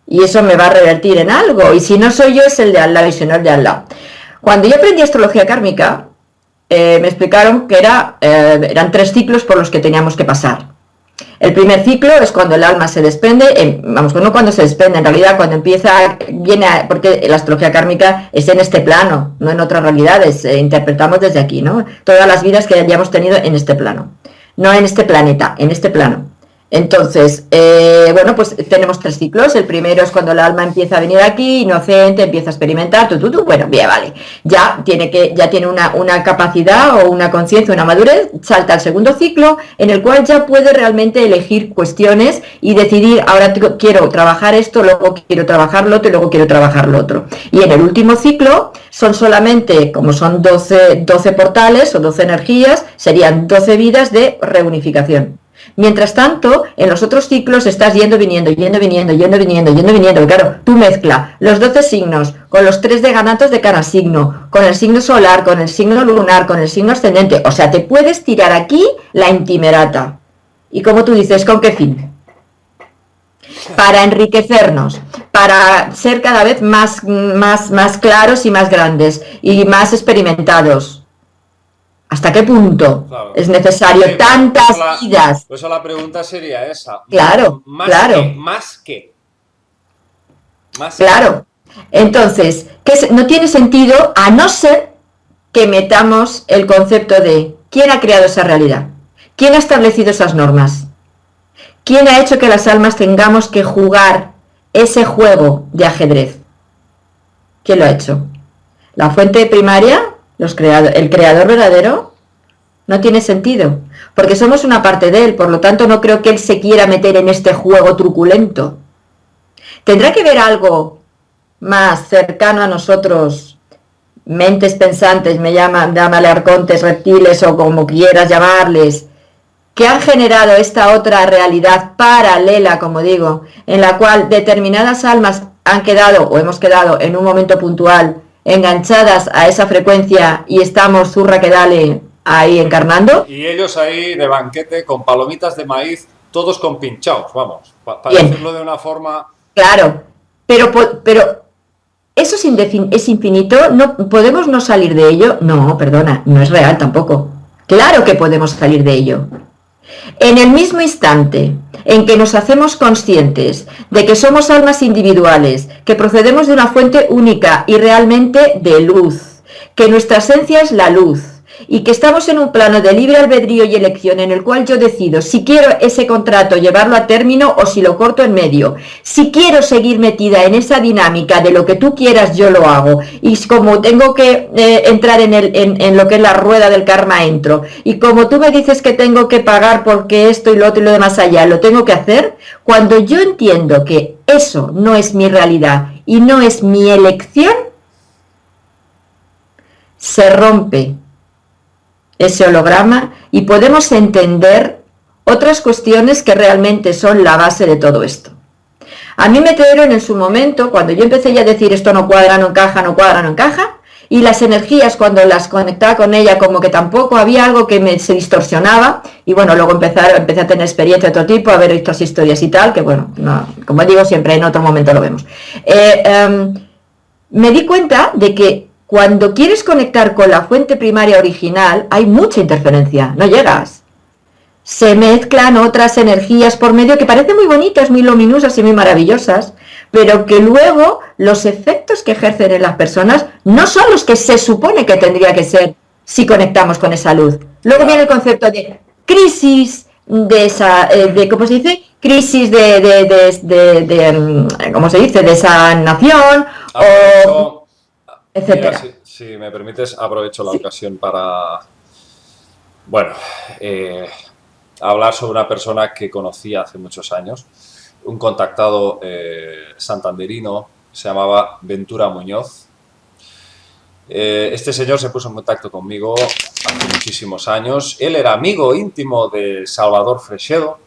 y eso me va a revertir en algo, y si no soy yo es el de al lado y si no el de al lado. Cuando yo aprendí astrología kármica, me explicaron que eran 3 ciclos por los que teníamos que pasar. El primer ciclo es cuando el alma se desprende, no cuando se desprende, en realidad cuando porque la astrología kármica es en este plano, no en otras realidades, interpretamos desde aquí, ¿no? Todas las vidas que hayamos tenido en este plano, no en este planeta, en este plano. Entonces, pues tenemos 3 ciclos. El primero es cuando el alma empieza a venir aquí, inocente, empieza a experimentar, bueno, bien, vale, ya tiene una capacidad o una conciencia, una madurez, salta al segundo ciclo, en el cual ya puede realmente elegir cuestiones y decidir, ahora quiero trabajar esto, luego quiero trabajar lo otro y luego quiero trabajar lo otro. Y en el último ciclo son solamente, como son 12 portales o 12 energías, serían 12 vidas de reunificación. Mientras tanto, en los otros ciclos estás viniendo, claro, tú mezcla los 12 signos con los 3 decanatos de cada signo, con el signo solar, con el signo lunar, con el signo ascendente, o sea, te puedes tirar aquí la intimerata. Y como tú dices, ¿con qué fin? Para enriquecernos, para ser cada vez más claros y más grandes y más experimentados. ¿Hasta qué punto es necesario tantas vidas? Pues la pregunta sería esa. Claro. Más que. Entonces, no tiene sentido a no ser que metamos el concepto de ¿quién ha creado esa realidad? ¿Quién ha establecido esas normas? ¿Quién ha hecho que las almas tengamos que jugar ese juego de ajedrez? ¿Quién lo ha hecho? ¿La fuente primaria? ¿El creador verdadero? No tiene sentido, porque somos una parte de él, por lo tanto no creo que él se quiera meter en este juego truculento. Tendrá que ver algo más cercano a nosotros, mentes pensantes, llámale arcontes, reptiles o como quieras llamarles, que han generado esta otra realidad paralela, como digo, en la cual determinadas almas han quedado o hemos quedado en un momento puntual enganchadas a esa frecuencia y estamos zurra que dale ahí encarnando. Y ellos ahí de banquete con palomitas de maíz todos compinchados, vamos, para Bien, decirlo de una forma... claro, pero eso es infinito, ¿no podemos no salir de ello? No, perdona, no es real tampoco. Claro que podemos salir de ello. En el mismo instante en que nos hacemos conscientes de que somos almas individuales, que procedemos de una fuente única y realmente de luz, que nuestra esencia es la luz y que estamos en un plano de libre albedrío y elección en el cual yo decido si quiero ese contrato llevarlo a término o si lo corto en medio. Si quiero seguir metida en esa dinámica de lo que tú quieras, yo lo hago. Y como tengo que entrar en lo que es la rueda del karma, entro. Y como tú me dices que tengo que pagar porque esto y lo otro y lo demás allá, lo tengo que hacer. Cuando yo entiendo que eso no es mi realidad y no es mi elección, se rompe ese holograma y podemos entender otras cuestiones que realmente son la base de todo esto. A mí me dieron en su momento, cuando yo empecé ya a decir esto no cuadra, no encaja, no cuadra, no encaja, y las energías cuando las conectaba con ella como que tampoco había algo que se distorsionaba, y bueno, luego empecé a tener experiencia de otro tipo, a ver estas historias y tal, que bueno, no, como digo siempre, en otro momento lo vemos. Me di cuenta de que cuando quieres conectar con la fuente primaria original, hay mucha interferencia, no llegas. Se mezclan otras energías por medio que parecen muy bonitas, muy luminosas y muy maravillosas, pero que luego los efectos que ejercen en las personas no son los que se supone que tendría que ser si conectamos con esa luz. Luego viene el concepto de crisis, ¿cómo se dice? Crisis ¿cómo se dice? De sanación, o etcétera. Mira, si me permites, aprovecho la ocasión para, bueno, hablar sobre una persona que conocí hace muchos años, un contactado santanderino, se llamaba Ventura Muñoz. Este señor se puso en contacto conmigo hace muchísimos años. Él era amigo íntimo de Salvador Freixedo.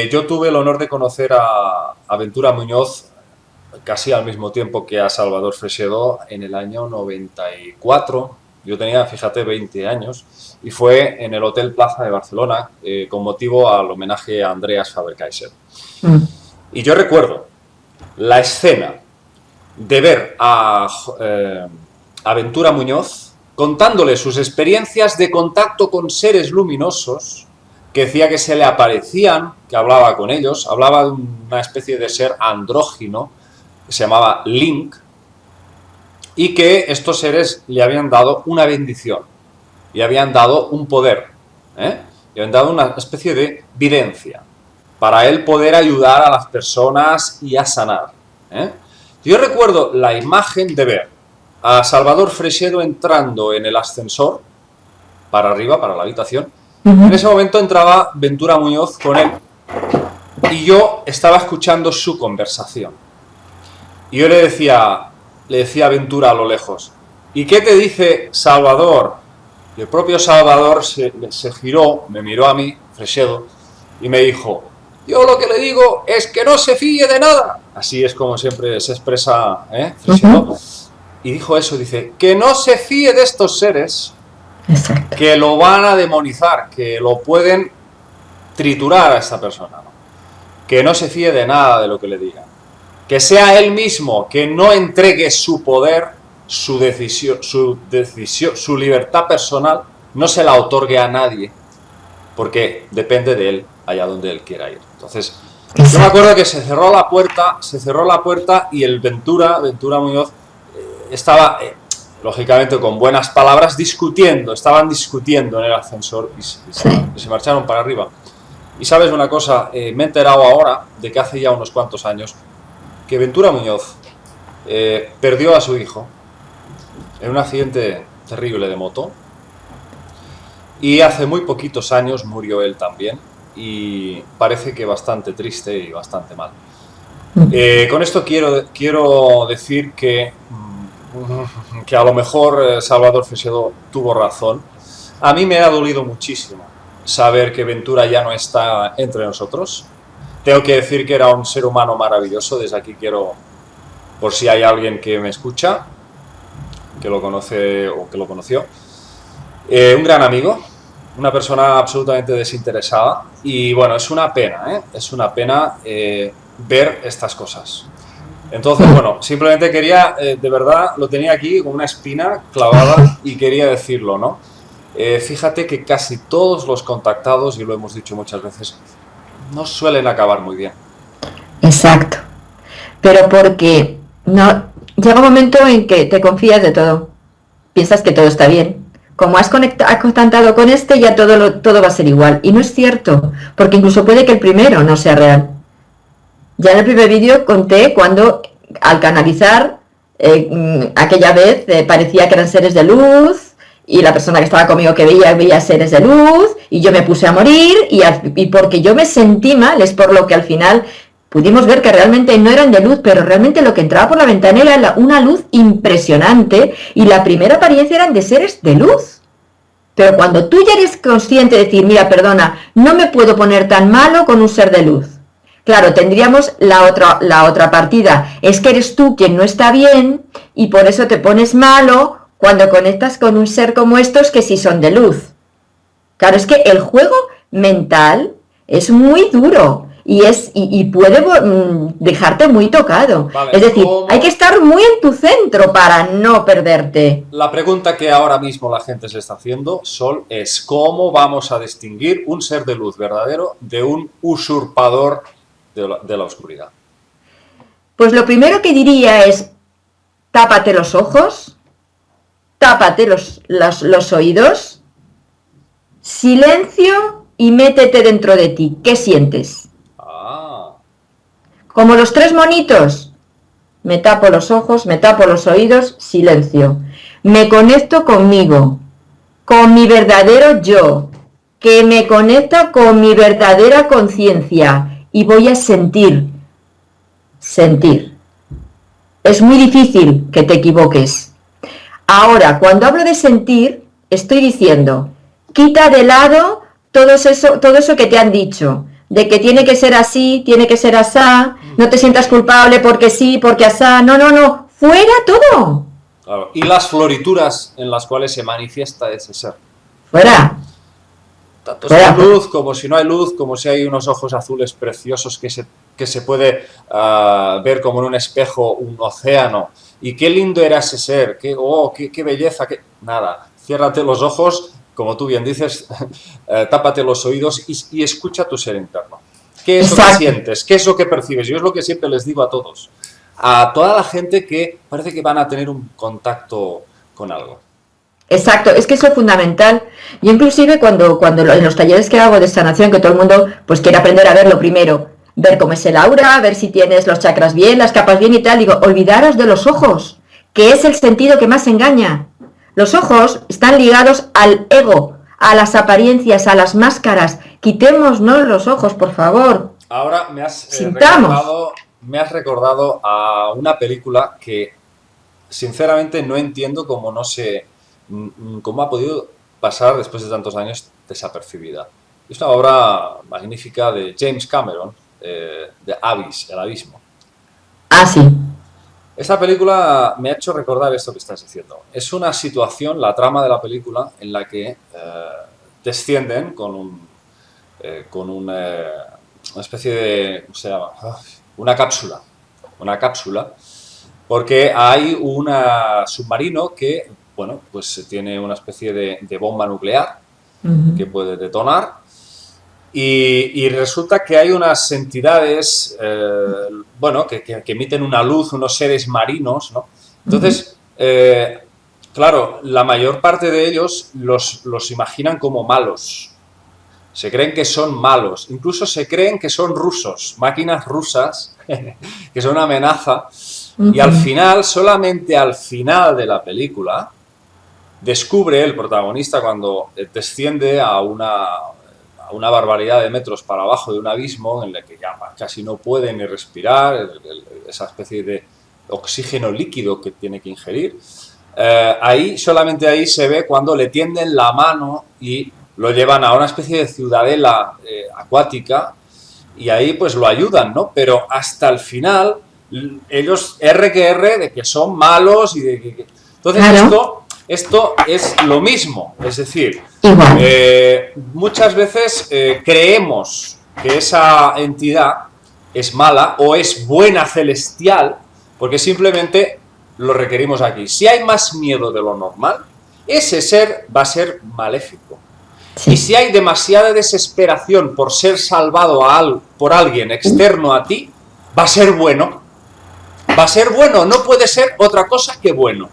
Yo tuve el honor de conocer a Ventura Muñoz casi al mismo tiempo que a Salvador Freixedo en el año 94. Yo tenía, fíjate, 20 años y fue en el Hotel Plaza de Barcelona con motivo al homenaje a Andreas Faber-Kaiser. Y yo recuerdo la escena de ver a Ventura Muñoz contándole sus experiencias de contacto con seres luminosos que decía que se le aparecían, que hablaba con ellos, hablaba de una especie de ser andrógino que se llamaba Link, y que estos seres le habían dado una bendición, le habían dado un poder, le habían dado una especie de videncia, para él poder ayudar a las personas y a sanar. Yo recuerdo la imagen de ver a Salvador Freixedo entrando en el ascensor, para arriba, para la habitación. En ese momento entraba Ventura Muñoz con él, y yo estaba escuchando su conversación. Y yo le decía a Ventura a lo lejos, ¿y qué te dice Salvador? Y el propio Salvador se giró, me miró a mí, Freixedo, y me dijo, yo lo que le digo es que no se fíe de nada. Así es como siempre se expresa Freixedo. Y dijo eso, dice, que no se fíe de estos seres. Exacto. Que lo van a demonizar, que lo pueden triturar a esta persona, ¿no? Que no se fíe de nada de lo que le digan. Que sea él mismo, que no entregue su poder, su decisión, su libertad personal, no se la otorgue a nadie, porque depende de él, allá donde él quiera ir. Entonces, yo me acuerdo que se cerró la puerta y el Ventura Muñoz estaba, lógicamente con buenas palabras, estaban discutiendo en el ascensor y se marcharon para arriba. Y sabes una cosa, me he enterado ahora de que hace ya unos cuantos años que Ventura Muñoz perdió a su hijo en un accidente terrible de moto, y hace muy poquitos años murió él también, y parece que bastante triste y bastante mal. Con esto quiero decir que a lo mejor Salvador Freixedo tuvo razón. A mí me ha dolido muchísimo saber que Ventura ya no está entre nosotros. Tengo que decir que era un ser humano maravilloso. Desde aquí quiero, por si hay alguien que me escucha, que lo conoce o que lo conoció, un gran amigo, una persona absolutamente desinteresada y bueno, es una pena, ¿eh? Es una pena ver estas cosas. Entonces, bueno, simplemente quería, de verdad, lo tenía aquí con una espina clavada y quería decirlo, ¿no? Fíjate que casi todos los contactados, y lo hemos dicho muchas veces, no suelen acabar muy bien. Exacto. Pero porque no llega un momento en que te confías de todo. Piensas que todo está bien. Como has contactado con este, ya todo va a ser igual. Y no es cierto, porque incluso puede que el primero no sea real. Ya en el primer vídeo conté cuando al canalizar aquella vez parecía que eran seres de luz y la persona que estaba conmigo que veía seres de luz y yo me puse a morir y porque yo me sentí mal es por lo que al final pudimos ver que realmente no eran de luz, pero realmente lo que entraba por la ventana era una luz impresionante y la primera apariencia eran de seres de luz. Pero cuando tú ya eres consciente de decir, mira, perdona, no me puedo poner tan malo con un ser de luz. Claro, tendríamos la otra partida. Es que eres tú quien no está bien y por eso te pones malo cuando conectas con un ser como estos que sí son de luz. Claro, es que el juego mental es muy duro y puede dejarte muy tocado. Vale, Es decir, ¿cómo? hay que estar muy en tu centro para no perderte. La pregunta que ahora mismo la gente se está haciendo, Sol, es ¿cómo vamos a distinguir un ser de luz verdadero de un usurpador de la oscuridad? Pues lo primero que diría es, tápate los ojos, tápate los oídos, silencio y métete dentro de ti. ¿Qué sientes? Ah, Como los tres monitos. Me tapo los ojos, me tapo los oídos, silencio. Me conecto conmigo, con mi verdadero yo, que me conecta con mi verdadera conciencia y voy a sentir. Es muy difícil que te equivoques. Ahora, cuando hablo de sentir, estoy diciendo, quita de lado todo eso que te han dicho, de que tiene que ser así, tiene que ser asá, no te sientas culpable porque sí, porque asá, no, fuera todo, claro. Y las florituras en las cuales se manifiesta ese ser. fuera, Tanto si fuera. hay luz como si no hay luz, como si hay unos ojos azules preciosos que se puede ver como en un espejo, un océano. Y qué lindo era ese ser, qué belleza, nada. Ciérrate los ojos, como tú bien dices, tápate los oídos y escucha tu ser interno. ¿Qué es lo que Exacto. sientes? ¿Qué es lo que percibes? Yo es lo que siempre les digo a todos. A toda la gente que parece que van a tener un contacto con algo. Exacto, es que eso es fundamental. Yo inclusive cuando en los talleres que hago de sanación, que todo el mundo pues quiere aprender a verlo primero, ver cómo es el aura, ver si tienes los chakras bien, las capas bien y tal, digo, olvidaros de los ojos, que es el sentido que más engaña. Los ojos están ligados al ego, a las apariencias, a las máscaras. Quitémonos los ojos, por favor. Ahora Sintamos. me has recordado a una película que sinceramente no entiendo cómo no se cómo ha podido pasar después de tantos años desapercibida. Es una obra magnífica de James Cameron, de Abyss, el abismo. Ah, sí. Esta película me ha hecho recordar esto que estás diciendo. Es una situación, la trama de la película, en la que descienden con una especie de, ¿cómo se llama? Una cápsula. Una cápsula, porque hay un submarino que, bueno, pues tiene una especie de bomba nuclear que puede detonar y resulta que hay unas entidades, bueno, que emiten una luz, unos seres marinos, ¿no? Entonces, claro, la mayor parte de ellos los imaginan como malos. Se creen que son malos, incluso se creen que son rusos, máquinas rusas, que son una amenaza. Y al final, solamente al final de la película, descubre el protagonista cuando desciende a una barbaridad de metros para abajo de un abismo en el que ya casi no puede ni respirar, esa especie de oxígeno líquido que tiene que ingerir. Solamente ahí se ve cuando le tienden la mano y lo llevan a una especie de ciudadela acuática y ahí pues lo ayudan, ¿no? Pero hasta el final ellos R que R de que son malos y de que... Entonces Claro. esto Esto es lo mismo, es decir, Igual. muchas veces creemos que esa entidad es mala o es buena celestial porque simplemente lo requerimos aquí. Si hay más miedo de lo normal, ese ser va a ser maléfico. Sí. Y si hay demasiada desesperación por ser salvado por alguien externo a ti, va a ser bueno. Va a ser bueno, no puede ser otra cosa que bueno.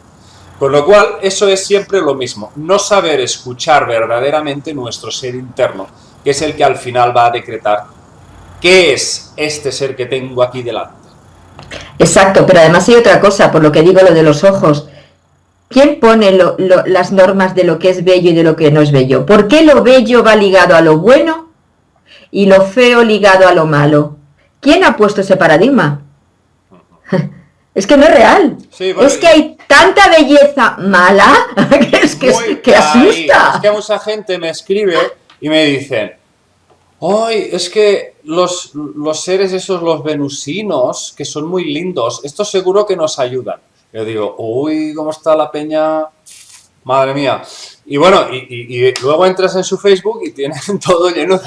Con lo cual, eso es siempre lo mismo. No saber escuchar verdaderamente nuestro ser interno, que es el que al final va a decretar qué es este ser que tengo aquí delante. Exacto, pero además hay otra cosa, por lo que digo lo de los ojos. ¿Quién pone las normas de lo que es bello y de lo que no es bello? ¿Por qué lo bello va ligado a lo bueno y lo feo ligado a lo malo? ¿Quién ha puesto ese paradigma? Es que no es real. Sí, bueno, es que hay tanta belleza mala que asusta. Es que mucha gente me escribe y me dicen, ¡ay, es que los seres esos, los venusinos, que son muy lindos, estos seguro que nos ayudan! Yo digo, uy, ¿cómo está la peña? Madre mía. Y bueno, y luego entras en su Facebook y tienen todo lleno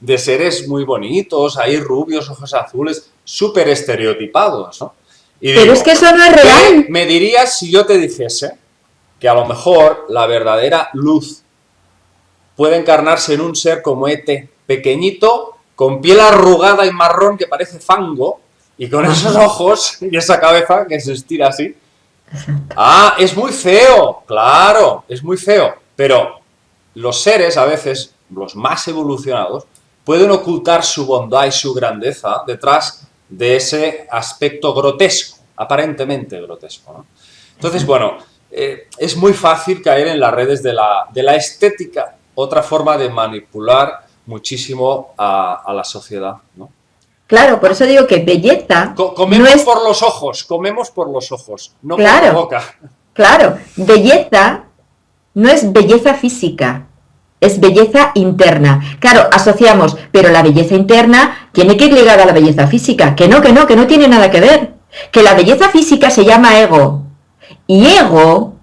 de seres muy bonitos, ahí rubios, ojos azules, súper estereotipados, ¿no? Y pero digo, es que eso no es real. ¿qué me dirías si yo te dijese que a lo mejor la verdadera luz puede encarnarse en un ser como ET, pequeñito, con piel arrugada y marrón que parece fango, y con esos ojos y esa cabeza que se estira así? Ah, es muy feo, claro, es muy feo, pero los seres a veces, los más evolucionados, pueden ocultar su bondad y su grandeza detrás de ese aspecto grotesco, aparentemente grotesco, ¿no? Entonces, bueno, es muy fácil caer en las redes de la estética, otra forma de manipular muchísimo a la sociedad, ¿no? Claro, por eso digo que belleza Comemos no es... por los ojos, no por Claro. la boca. Claro, belleza no es belleza física, es belleza interna. Claro, asociamos, pero la belleza interna tiene que ir ligada a la belleza física. Que no tiene nada que ver. Que la belleza física se llama ego. Y ego,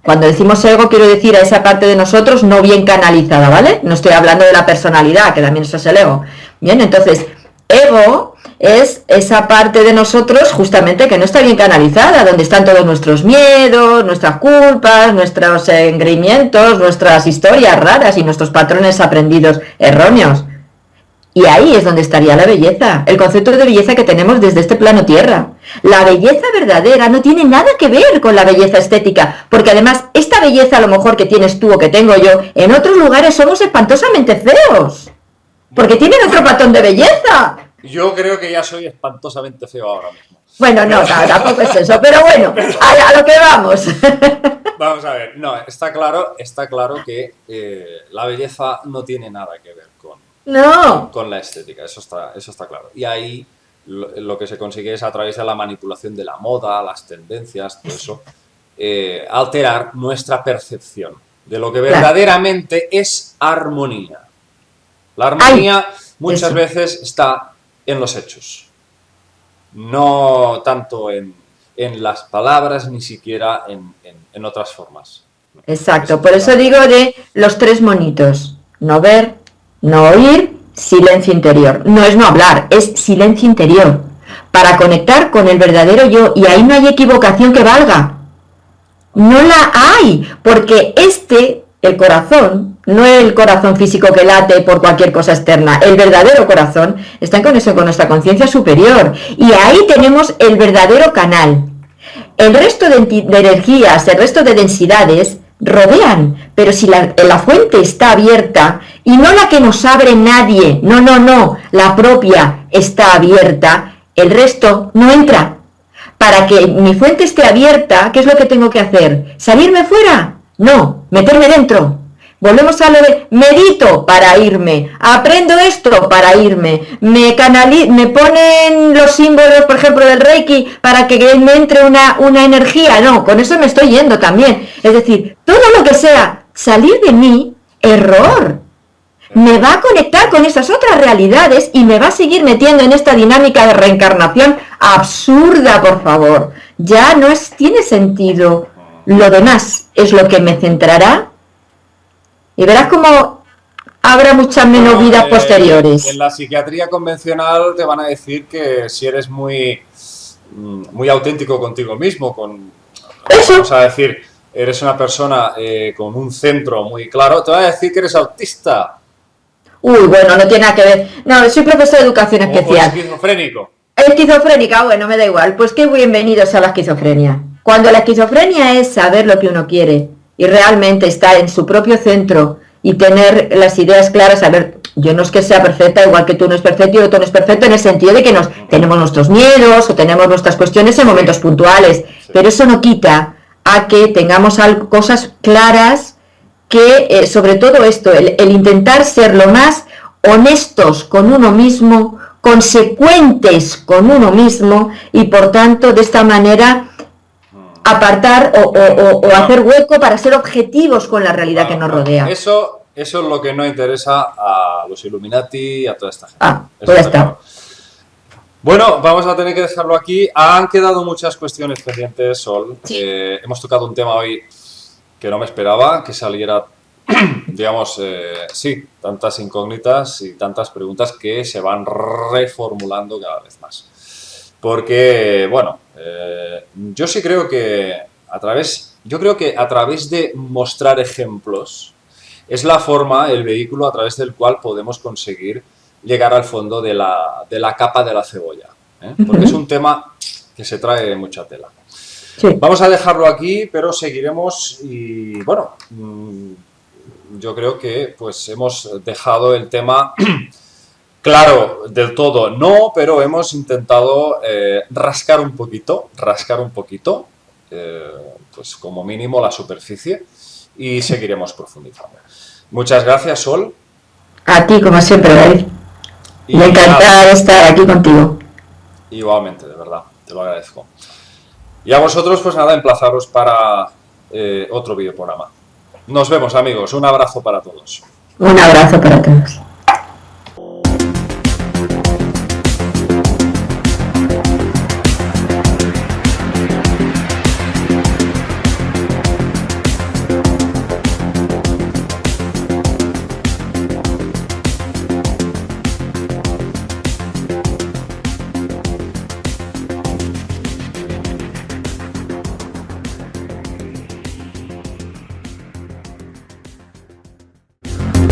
cuando decimos ego, quiero decir a esa parte de nosotros no bien canalizada, ¿vale? No estoy hablando de la personalidad, que también eso es el ego. Bien, entonces, ego es esa parte de nosotros justamente que no está bien canalizada, donde están todos nuestros miedos, nuestras culpas, nuestros engreimientos, nuestras historias raras y nuestros patrones aprendidos erróneos. Y ahí es donde estaría la belleza, el concepto de belleza que tenemos desde este plano tierra. La belleza verdadera no tiene nada que ver con la belleza estética, porque además esta belleza a lo mejor que tienes tú o que tengo yo, en otros lugares somos espantosamente feos, porque tienen otro patrón de belleza. Yo creo que ya soy espantosamente feo ahora mismo. Bueno, no, tampoco es eso, pero bueno, a lo que vamos. Vamos a ver, no, está claro que la belleza no tiene nada que ver con la estética, eso está claro. Y ahí lo que se consigue es a través de la manipulación de la moda, las tendencias, todo eso, alterar nuestra percepción de lo que verdaderamente es armonía. La armonía muchas veces está en los hechos, no tanto en las palabras, ni siquiera en otras formas. Exacto, por eso digo de los tres monitos: no ver, no oír, silencio interior. No es no hablar, es silencio interior, para conectar con el verdadero yo, y ahí no hay equivocación que valga. No la hay, porque el corazón, no el corazón físico que late por cualquier cosa externa, el verdadero corazón está en conexión con nuestra conciencia superior, y ahí tenemos el verdadero canal. El resto de energías, el resto de densidades rodean, pero si la fuente está abierta, y no la que nos abre nadie, no, la propia está abierta, el resto no entra. Para que mi fuente esté abierta, ¿qué es lo que tengo que hacer? ¿Salirme fuera? No, meterme dentro. Volvemos a lo de medito para irme, aprendo esto para irme, me ponen los símbolos, por ejemplo, del Reiki para que me entre una energía. No, con eso me estoy yendo también. Es decir, todo lo que sea salir de mí, error. Me va a conectar con esas otras realidades y me va a seguir metiendo en esta dinámica de reencarnación absurda, por favor. Ya no tiene sentido. Lo demás es lo que me centrará y verás cómo habrá muchas menos Bueno, vidas en posteriores. la psiquiatría convencional te van a decir que si eres muy auténtico contigo mismo, vamos Eso. a decir, eres una persona con un centro muy claro, te van a decir que eres autista Uy, bueno, no tiene nada que ver. No, soy profesor de educación o especial. esquizofrénico. Esquizofrénica, bueno, me da igual. Pues qué bienvenidos a la esquizofrenia. Cuando la esquizofrenia es saber lo que uno quiere y realmente estar en su propio centro y tener las ideas claras, a ver, yo no es que sea perfecta, igual que tú no es perfecto y otro no es perfecto, en el sentido de que tenemos nuestros miedos o tenemos nuestras cuestiones en momentos Sí, puntuales, sí. pero eso no quita a que tengamos cosas claras que, sobre todo esto, el intentar ser lo más honestos con uno mismo, consecuentes con uno mismo y por tanto de esta manera apartar o Bueno, hacer hueco para ser objetivos con la realidad que claro, nos claro. rodea. Eso es lo que no interesa a los Illuminati y a toda esta gente. Ah, Eso pues ya está está. claro. Bueno, vamos a tener que dejarlo aquí. Han quedado muchas cuestiones pendientes, Sol. Sí. Hemos tocado un tema hoy que no me esperaba, que saliera, digamos, sí, tantas incógnitas y tantas preguntas que se van reformulando cada vez más. Porque, bueno, yo sí creo que a través de mostrar ejemplos es la forma, el vehículo a través del cual podemos conseguir llegar al fondo de la capa de la cebolla, ¿eh? Porque es un tema que se trae mucha tela. Sí. Vamos a dejarlo aquí, pero seguiremos y bueno, yo creo que pues hemos dejado el tema claro del todo, no, pero hemos intentado rascar un poquito, pues como mínimo la superficie y seguiremos profundizando. Muchas gracias, Sol, A ti, como siempre, David. Me y encanta nada, estar aquí contigo. igualmente, de verdad, te lo agradezco. Y a vosotros, pues nada, emplazaros para otro videoprograma. Nos vemos, amigos. Un abrazo para todos. Un abrazo para todos.